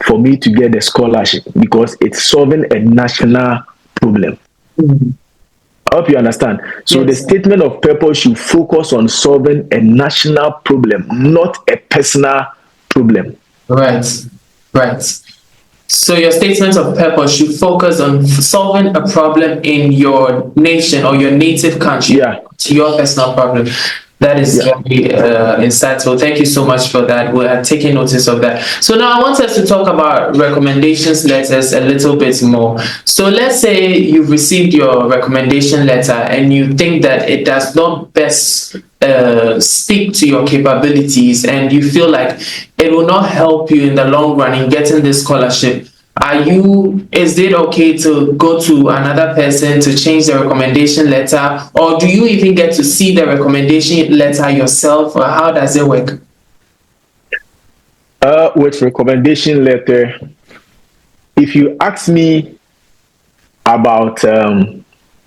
for me to get a scholarship because it's solving a national problem. Mhm. I hope you understand. So the Yes. statement of purpose should focus on solving a national problem, not a personal problem. Right. Right. So your statement of purpose should focus on solving a problem in your nation or your native country, Yeah. to your personal problem. That is Yeah. very insightful. Thank you so much for that. We are taking notice of that. So now I want us to talk about recommendations letters a little bit more. So let's say you've received your recommendation letter and you think that it does not best speak to your capabilities and you feel like it will not help you in the long run in getting this scholarship. Is it okay to go to another person to change the recommendation letter, or do you even get to see the recommendation letter yourself, or how does it work? With recommendation letter, if you ask me about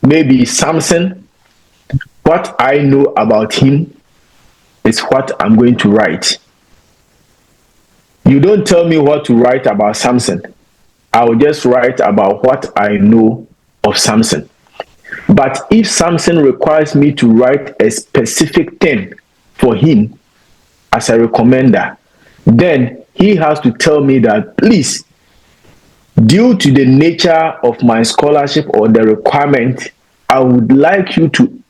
maybe Samson, what I know about him is what I'm going to write. You don't tell me what to write about Samson. I will just write about what I know of Samson. But if Samson requires me to write a specific thing for him as a recommender, then he has to tell me that, please, due to the nature of my scholarship or the requirement, I would like you to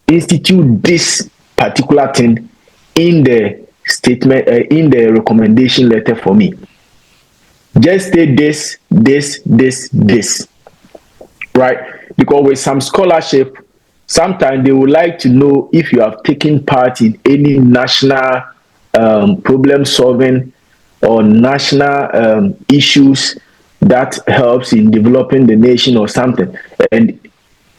institute this particular thing in the statement, in the recommendation letter for me. Just say this, right? Because with some scholarship, sometimes they would like to know if you have taken part in any national problem solving or national issues that helps in developing the nation or something. And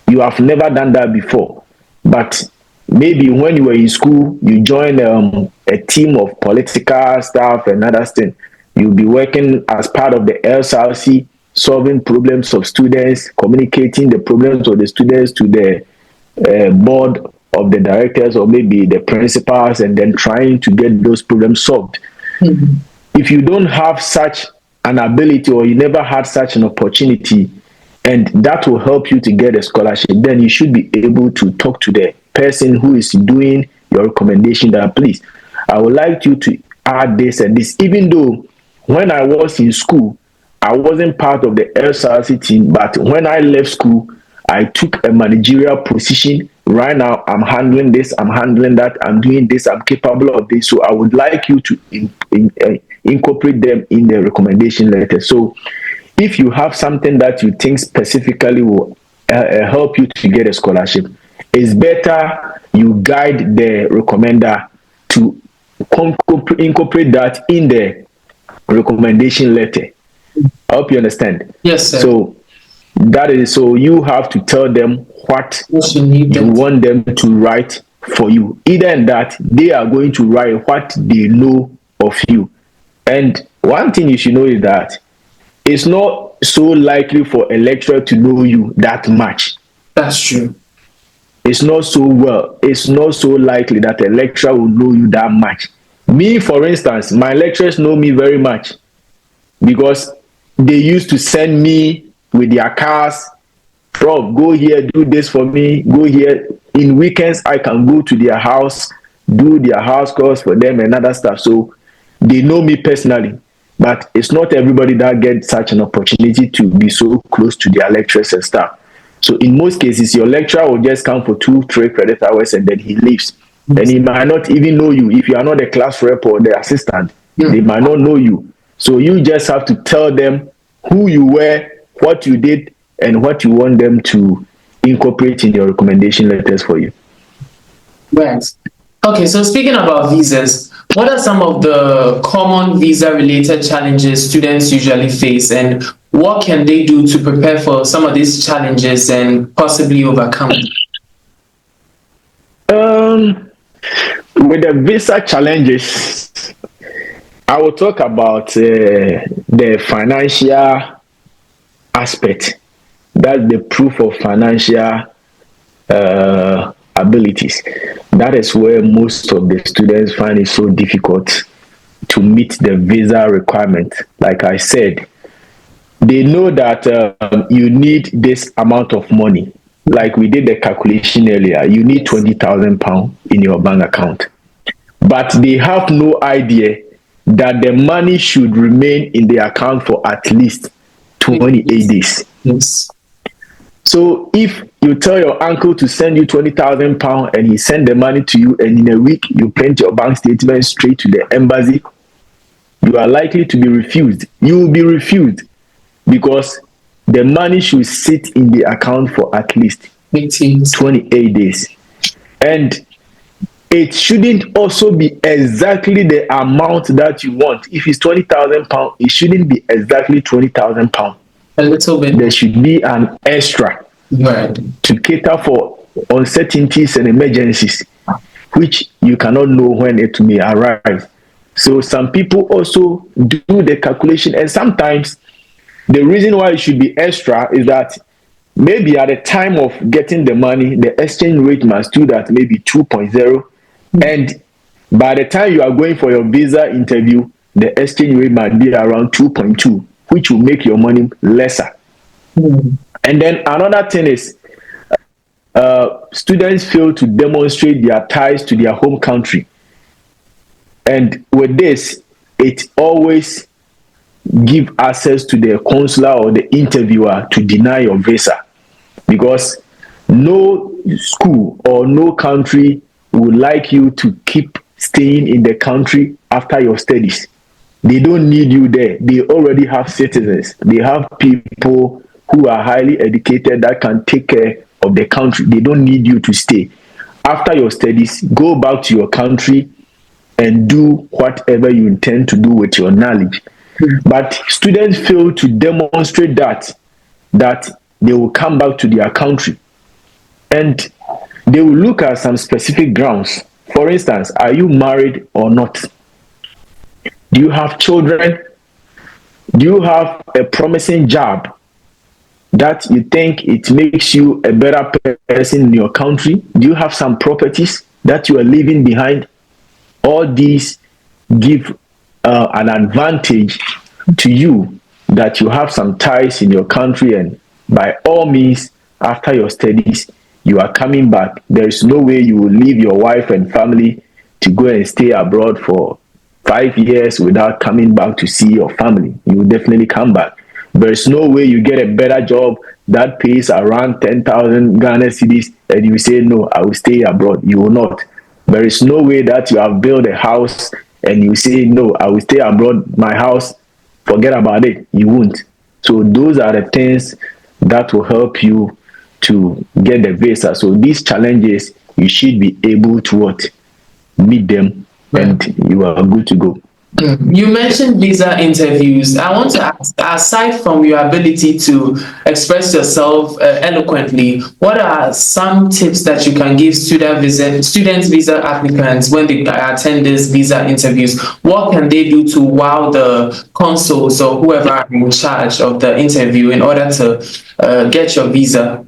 you have never done that before. But maybe when you were in school, you joined a team of political staff and other things. You'll be working as part of the LSRC, solving problems of students, communicating the problems of the students to the board of the directors or maybe the principals, and then trying to get those problems solved. Mm-hmm. If you don't have such an ability or you never had such an opportunity, and that will help you to get a scholarship, then you should be able to talk to the person who is doing your recommendation that, please, I would like you to add this and this. Even though when I was in school, I wasn't part of the LSRC team, but when I left school, I took a managerial position. Right now, I'm handling this, I'm handling that, I'm doing this, I'm capable of this. So I would like you to incorporate them in the recommendation letter. So if you have something that you think specifically will help you to get a scholarship, it's better you guide the recommender to incorporate that in the recommendation letter. I hope you understand. Yes, sir. So that is, so you have to tell them what you want them to write for you. Either in that they are going to write what they know of you. And one thing you should know is that it's not so likely for a lecturer to know you that much. That's true. It's not so likely that a lecturer will know you that much. Me, for instance, my lecturers know me very much because they used to send me with their cars. Prof, go here, do this for me, go here. in weekends I can go to their house, do their house calls for them and other stuff. So they know me personally. But it's not everybody that gets such an opportunity to be so close to their lecturers and stuff. So in most cases, your lecturer will just come for 2-3 credit hours and then he leaves. And he might not even know you. If you are not the class rep or the assistant, they might not know you. So you just have to tell them who you were, what you did, and what you want them to incorporate in your recommendation letters for you. Right. Okay, so speaking about visas, what are some of the common visa-related challenges students usually face, and what can they do to prepare for some of these challenges and possibly overcome them? With the visa challenges, I will talk about the financial aspect. That's the proof of financial abilities. That is where most of the students find it so difficult to meet the visa requirement. Like I said, they know that you need this amount of money. Like we did the calculation earlier, you need £20,000 in your bank account. But they have no idea that the money should remain in the account for at least 28 days. Yes. So if you tell your uncle to send you £20,000 and he send the money to you, and in a week you print your bank statement straight to the embassy, you are likely to be refused. You will be refused because the money should sit in the account for at least 28 days. And it shouldn't also be exactly the amount that you want. If it's £20,000, it shouldn't be exactly £20,000. A little bit. There should be an extra, right, to cater for uncertainties and emergencies, which you cannot know when it may arise. So some people also do the calculation, and sometimes the reason why it should be extra is that maybe at the time of getting the money, the exchange rate must do that maybe 2.0, and by the time you are going for your visa interview, the exchange rate might be around 2.2, which will make your money lesser. And then another thing is students fail to demonstrate their ties to their home country. And with this, it always give access to the consular or the interviewer to deny your visa, because no school or no country would like you to keep staying in the country after your studies. They don't need you there. They already have citizens. They have people who are highly educated that can take care of the country. They don't need you to stay. After your studies, go back to your country and do whatever you intend to do with your knowledge. But students fail to demonstrate that they will come back to their country, and they will look at some specific grounds. For instance, are you married or not? Do you have children? Do you have a promising job that you think it makes you a better person in your country? Do you have some properties that you are leaving behind? All these give an advantage to you that you have some ties in your country, and by all means, after your studies, you are coming back. There is no way you will leave your wife and family to go and stay abroad for 5 years without coming back to see your family. You will definitely come back. There is no way you get a better job that pays around 10,000 Ghana cedis and you say, no, I will stay abroad. You will not. There is no way that you have built a house and you say, no, I will stay abroad, my house, forget about it. You won't. So those are the things that will help you to get the visa. So these challenges, you should be able to meet them, and you are good to go. You mentioned visa interviews. I want to ask, aside from your ability to express yourself eloquently, what are some tips that you can give students visa applicants when they attend these visa interviews? What can they do to wow the consuls or whoever are in charge of the interview in order to get your visa?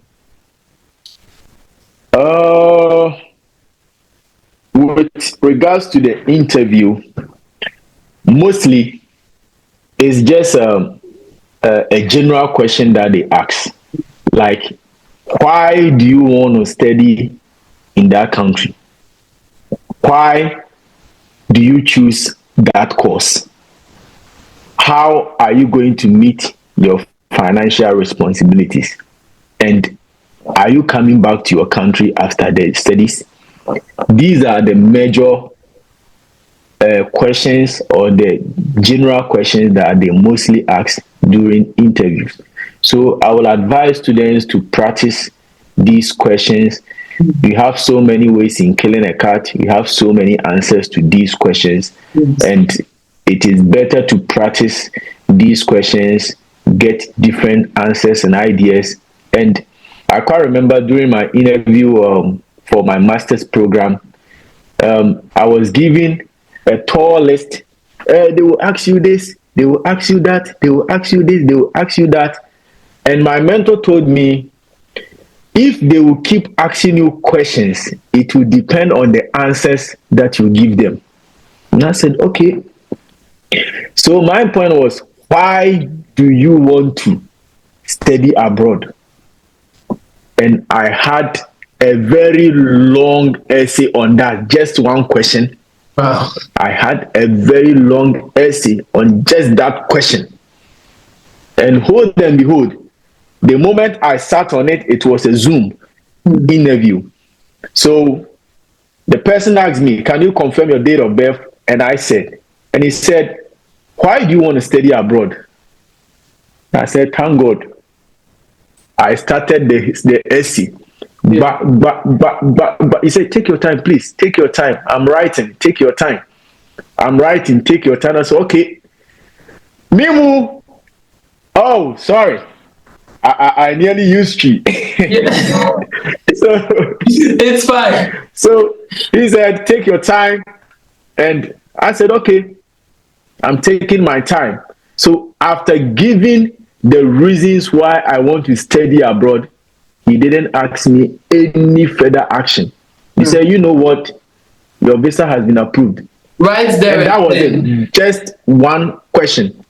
With regards to the interview, mostly it's just a general question that they ask, like, why do you want to study in that country. Why do you choose that course? How are you going to meet your financial responsibilities? And are you coming back to your country after the studies? These are the major questions, or the general questions that they mostly ask during interviews. So I will advise students to practice these questions. We have so many ways in killing a cat. We have so many answers to these questions. Yes. And it is better to practice these questions, get different answers and ideas. And I quite remember during my interview for my master's program, I was given a tall list. They will ask you this, they will ask you that, they will ask you this, they will ask you that. And my mentor told me, if they will keep asking you questions, it will depend on the answers that you give them. And I said, okay. So my point was, why do you want to study abroad? And I had a very long essay on that, just one question. Wow. I had a very long essay on just that question. And hold and behold, the moment I sat on it, it was a Zoom interview. So the person asked me, can you confirm your date of birth? And I said, and he said, why do you want to study abroad? I said, thank God. I started the essay. Yeah. But he said, take your time, please. Take your time. I'm writing. Take your time. I'm writing. Take your time. I said, okay. Mimu. Oh, sorry. I nearly used tree. Yeah. So It's fine. So he said, take your time. And I said, okay, I'm taking my time. So after giving the reasons why I want to study abroad, he didn't ask me any further action. He said, you know what? Your visa has been approved. Right there. And that was it. Just one question.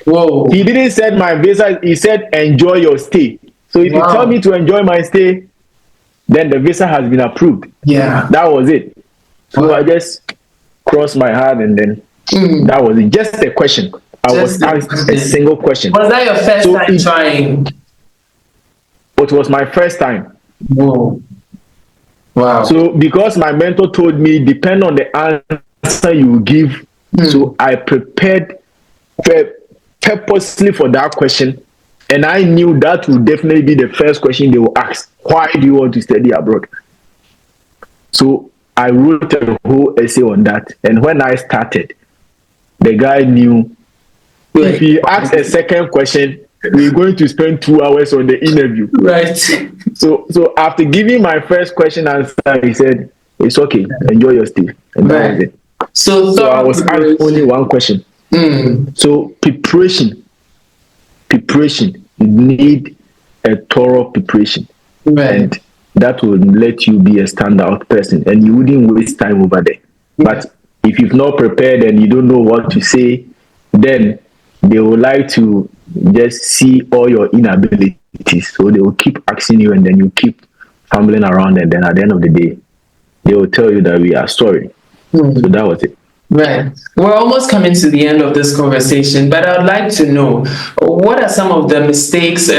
Whoa. He didn't say my visa, he said enjoy your stay. So if you tell me to enjoy my stay, then the visa has been approved. Yeah. That was it. So I just crossed my heart, and then that was it. Just a question. I was asked a single question. Was that your first time trying? It was my first time. Whoa. Wow. So because my mentor told me, depend on the answer you give, so I prepared purposely for that question, and I knew that would definitely be the first question they will ask. Why do you want to study abroad? So I wrote a whole essay on that, and when I started, the guy knew if he asked a second question, we're going to spend 2 hours on the interview. Right. So after giving my first question answer, he said, it's okay, enjoy your stay. And that was it. So I was asked only one question. So preparation, you need a thorough preparation. Right. And that will let you be a standout person, and you wouldn't waste time over there. But if you've not prepared and you don't know what to say, then they will like to just see all your inabilities. So they will keep asking you, and then you keep fumbling around, and then at the end of the day, they will tell you that we are sorry. So that was it. Right. We're almost coming to the end of this conversation, but I'd like to know, what are some of the mistakes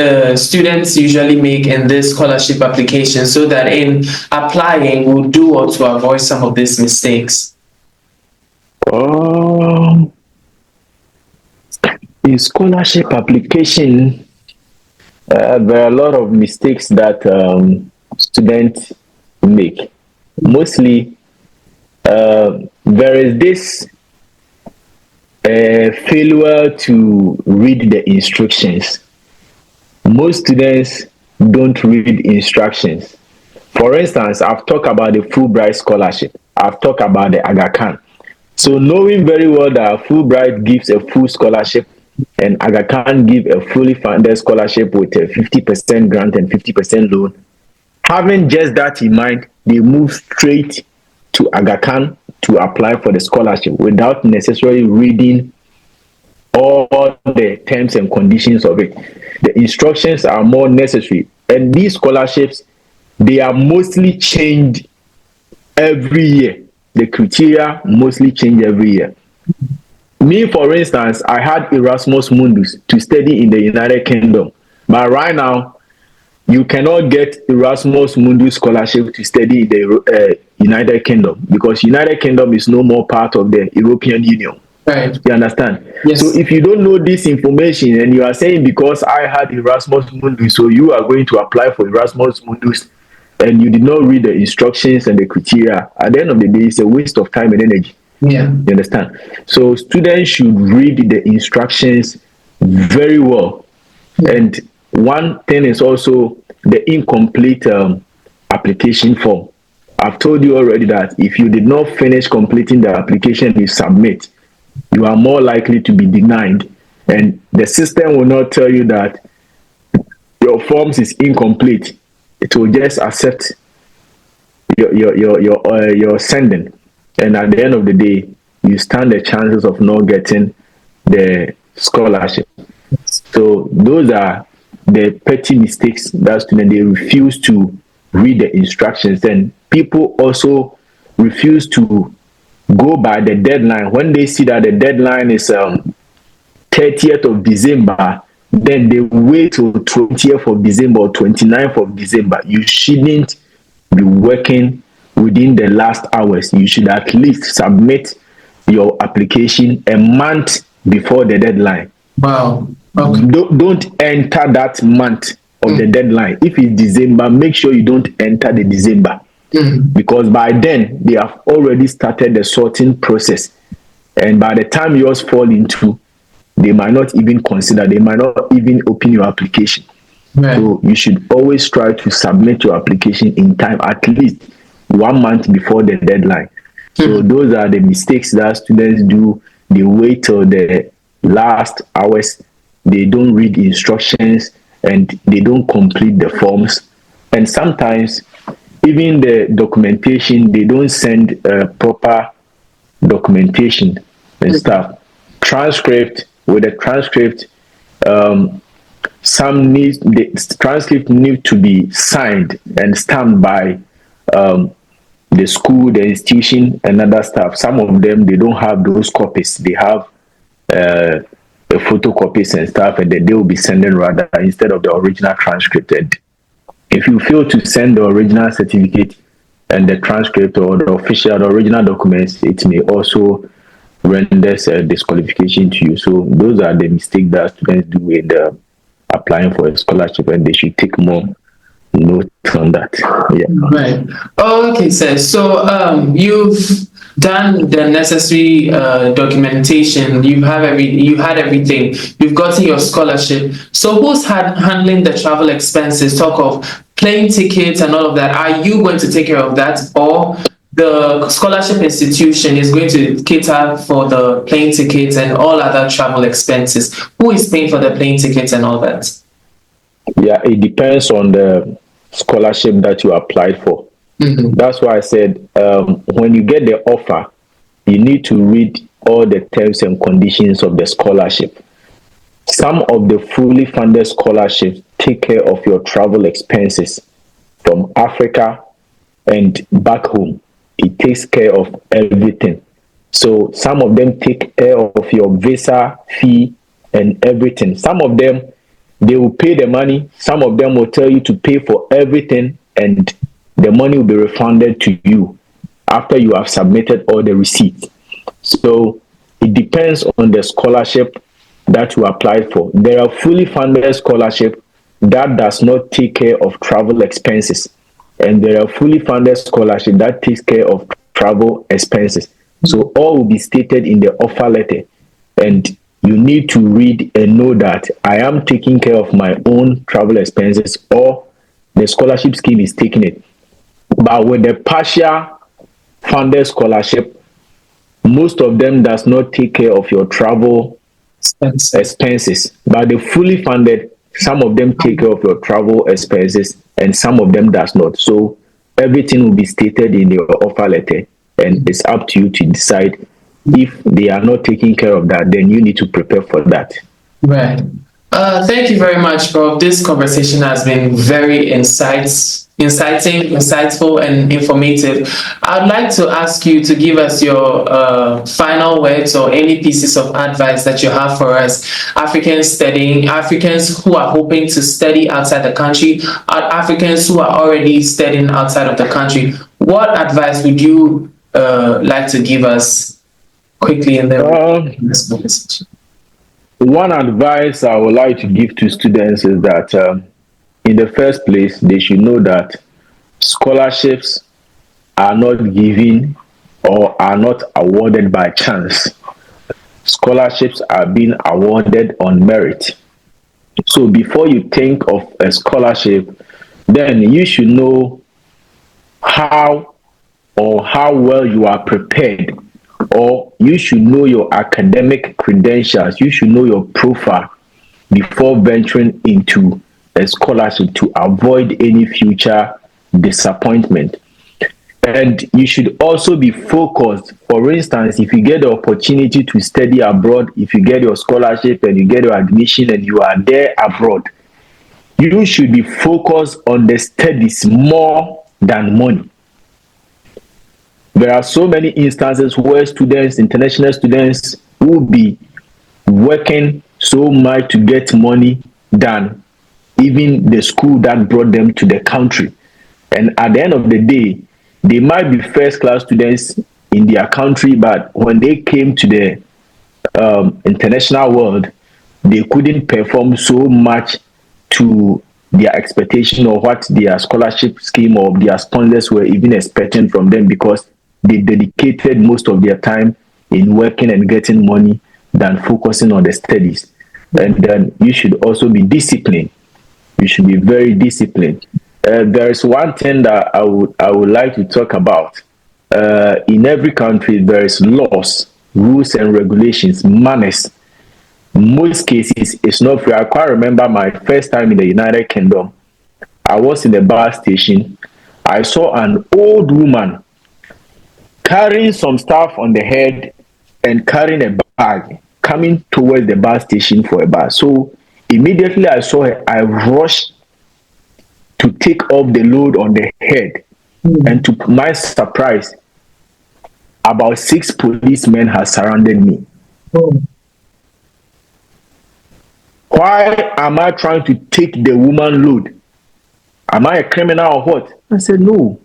students usually make in this scholarship application, so that in applying we'll do what to avoid some of these mistakes? In scholarship application, there are a lot of mistakes that students make. Mostly, there is this failure to read the instructions. Most students don't read instructions. For instance, I've talked about the Fulbright scholarship. I've talked about the Aga Khan. So knowing very well that Fulbright gives a full scholarship and Aga Khan give a fully funded scholarship with a 50% grant and 50% loan, having just that in mind, they move straight to Aga Khan to apply for the scholarship without necessarily reading all the terms and conditions of it. The instructions are more necessary, and these scholarships, they are mostly changed every year. The criteria mostly change every year. Me, for instance, I had Erasmus Mundus to study in the United Kingdom. But right now, you cannot get Erasmus Mundus scholarship to study in the United Kingdom because United Kingdom is no more part of the European Union. Right. You understand? Yes. So if you don't know this information and you are saying because I had Erasmus Mundus, so you are going to apply for Erasmus Mundus and you did not read the instructions and the criteria, at the end of the day, it's a waste of time and energy. Yeah. You understand? So students should read the instructions very well. And one thing is also the incomplete application form. I've told you already that if you did not finish completing the application you submit, you are more likely to be denied. And the system will not tell you that your forms is incomplete. It will just accept your sending. And at the end of the day, you stand the chances of not getting the scholarship. So those are the petty mistakes that students, they refuse to read the instructions. And people also refuse to go by the deadline. When they see that the deadline is 30th of December, then they wait till 20th of December or 29th of December. You shouldn't be working within the last hours. You should at least submit your application a month before the deadline. Wow. Okay. Don't enter that month of the deadline. If it's December, make sure you don't enter the December. Because by then they have already started the sorting process, and by the time yours fall into, they might not even consider, they might not even open your application. Right. So you should always try to submit your application in time, at least 1 month before the deadline. So those are the mistakes that students do. They wait till the last hours, they don't read instructions, and they don't complete the forms. And sometimes even the documentation, they don't send proper documentation and stuff. Transcript, with the transcript, the transcript need to be signed and stamped by the school, the institution, and other stuff. Some of them, they don't have those copies. They have the photocopies and stuff, and then they will be sending rather instead of the original transcript. And if you fail to send the original certificate and the transcript or the original documents, it may also render a disqualification to you. So those are the mistakes that students do in applying for a scholarship, and they should take more note on that. Yeah. Right. Okay, sir. So you've done the necessary documentation. You had everything. You've gotten your scholarship. So who's handling the travel expenses? Talk of plane tickets and all of that. Are you going to take care of that, or the scholarship institution is going to cater for the plane tickets and all other travel expenses? Who is paying for the plane tickets and all that? Yeah, it depends on the scholarship that you applied for. That's why I said when you get the offer, you need to read all the terms and conditions of the scholarship. Some of the fully funded scholarships take care of your travel expenses from Africa and back home. It takes care of everything. So some of them take care of your visa fee and everything. Some of them, they will pay the money. Some of them will tell you to pay for everything, and the money will be refunded to you after you have submitted all the receipts. So it depends on the scholarship that you applied for. There are fully funded scholarship that does not take care of travel expenses, and there are fully funded scholarship that takes care of travel expenses. So all will be stated in the offer letter, and you need to read and know that I am taking care of my own travel expenses, or the scholarship scheme is taking it. But with the partial funded scholarship, most of them does not take care of your travel expenses. But the fully funded, some of them take care of your travel expenses and some of them does not. So everything will be stated in your offer letter, and it's up to you to decide. If they are not taking care of that, then you need to prepare for that. Right. Thank you very much, Prof. This conversation has been very insightful, and informative. I'd like to ask you to give us your final words or any pieces of advice that you have for us, Africans who are hoping to study outside the country, Africans who are already studying outside of the country. What advice would you like to give us quickly in this conversation? One advice I would like to give to students is that, in the first place, they should know that scholarships are not given or are not awarded by chance. Scholarships are being awarded on merit. So before you think of a scholarship, then you should know how how well you are prepared, or you should know your academic credentials, you should know your profile before venturing into a scholarship to avoid any future disappointment. And you should also be focused. For instance, if you get the opportunity to study abroad, if you get your scholarship and you get your admission and you are there abroad, you should be focused on the studies more than money. There are so many instances where students, international students, will be working so much to get money than even the school that brought them to the country. And at the end of the day, they might be first class students in their country, but when they came to the international world, they couldn't perform so much to their expectation or what their scholarship scheme or their sponsors were even expecting from them, because they dedicated most of their time in working and getting money than focusing on the studies. And then you should also be disciplined. You should be very disciplined. There is one thing that I would like to talk about. In every country, there is laws, rules and regulations, manners. In most cases, it's not free. I quite remember my first time in the United Kingdom. I was in the bus station. I saw an old woman carrying some stuff on the head and carrying a bag coming towards the bus station for a bus. So immediately I saw her, I rushed to take off the load on the head. And to my surprise, about 6 policemen had surrounded me. Why am I trying to take the woman load? Am I a criminal or what? I said, no.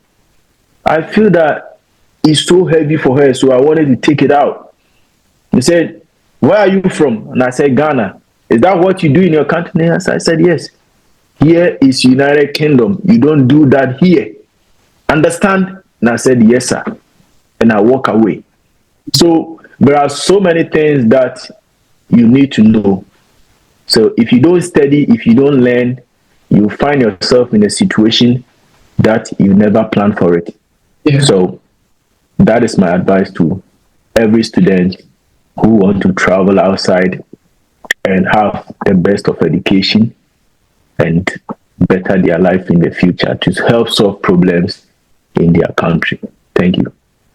I feel that it's so heavy for her, so I wanted to take it out. He said, where are you from? And I said, Ghana. Is that what you do in your country? I said, yes. Here is United Kingdom. You don't do that here. Understand? And I said, yes, sir. And I walk away. So there are so many things that you need to know. So if you don't study, if you don't learn, you find yourself in a situation that you never planned for it. Yeah. So that is my advice to every student who want to travel outside and have the best of education and better their life in the future to help solve problems in their country. Thank you.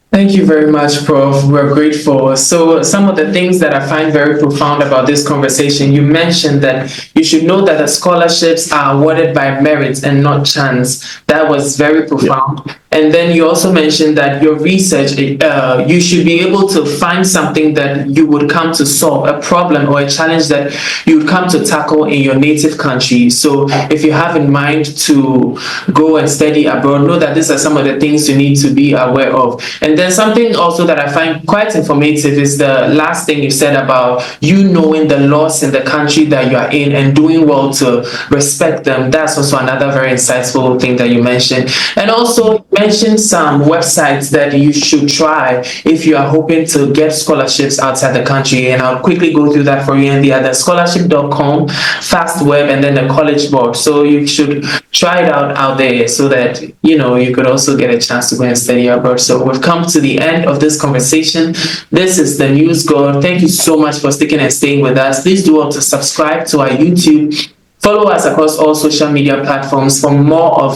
Thank you very much, Prof. We're grateful. So some of the things that I find very profound about this conversation, you mentioned that you should know that the scholarships are awarded by merit and not chance. That was very profound. Yeah. And then you also mentioned that your research, you should be able to find something that you would come to solve, a problem or a challenge that you would come to tackle in your native country. So if you have in mind to go and study abroad, know that these are some of the things you need to be aware of. And then something also that I find quite informative is the last thing you said about you knowing the laws in the country that you are in and doing well to respect them. That's also another very insightful thing that you mentioned. And also mention some websites that you should try if you are hoping to get scholarships outside the country, and I'll quickly go through that for you. And the other, scholarship.com, FastWeb, and then the College Board. So you should try it out there so that you could also get a chance to go and study abroad. So we've come to the end of this conversation. This is the NewsGod. Thank you so much for sticking and staying with us. Please do also subscribe to our YouTube. Follow us across all social media platforms for more of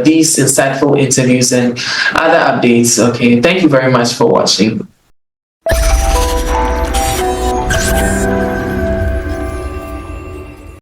these insightful interviews and other updates. Okay, thank you very much for watching.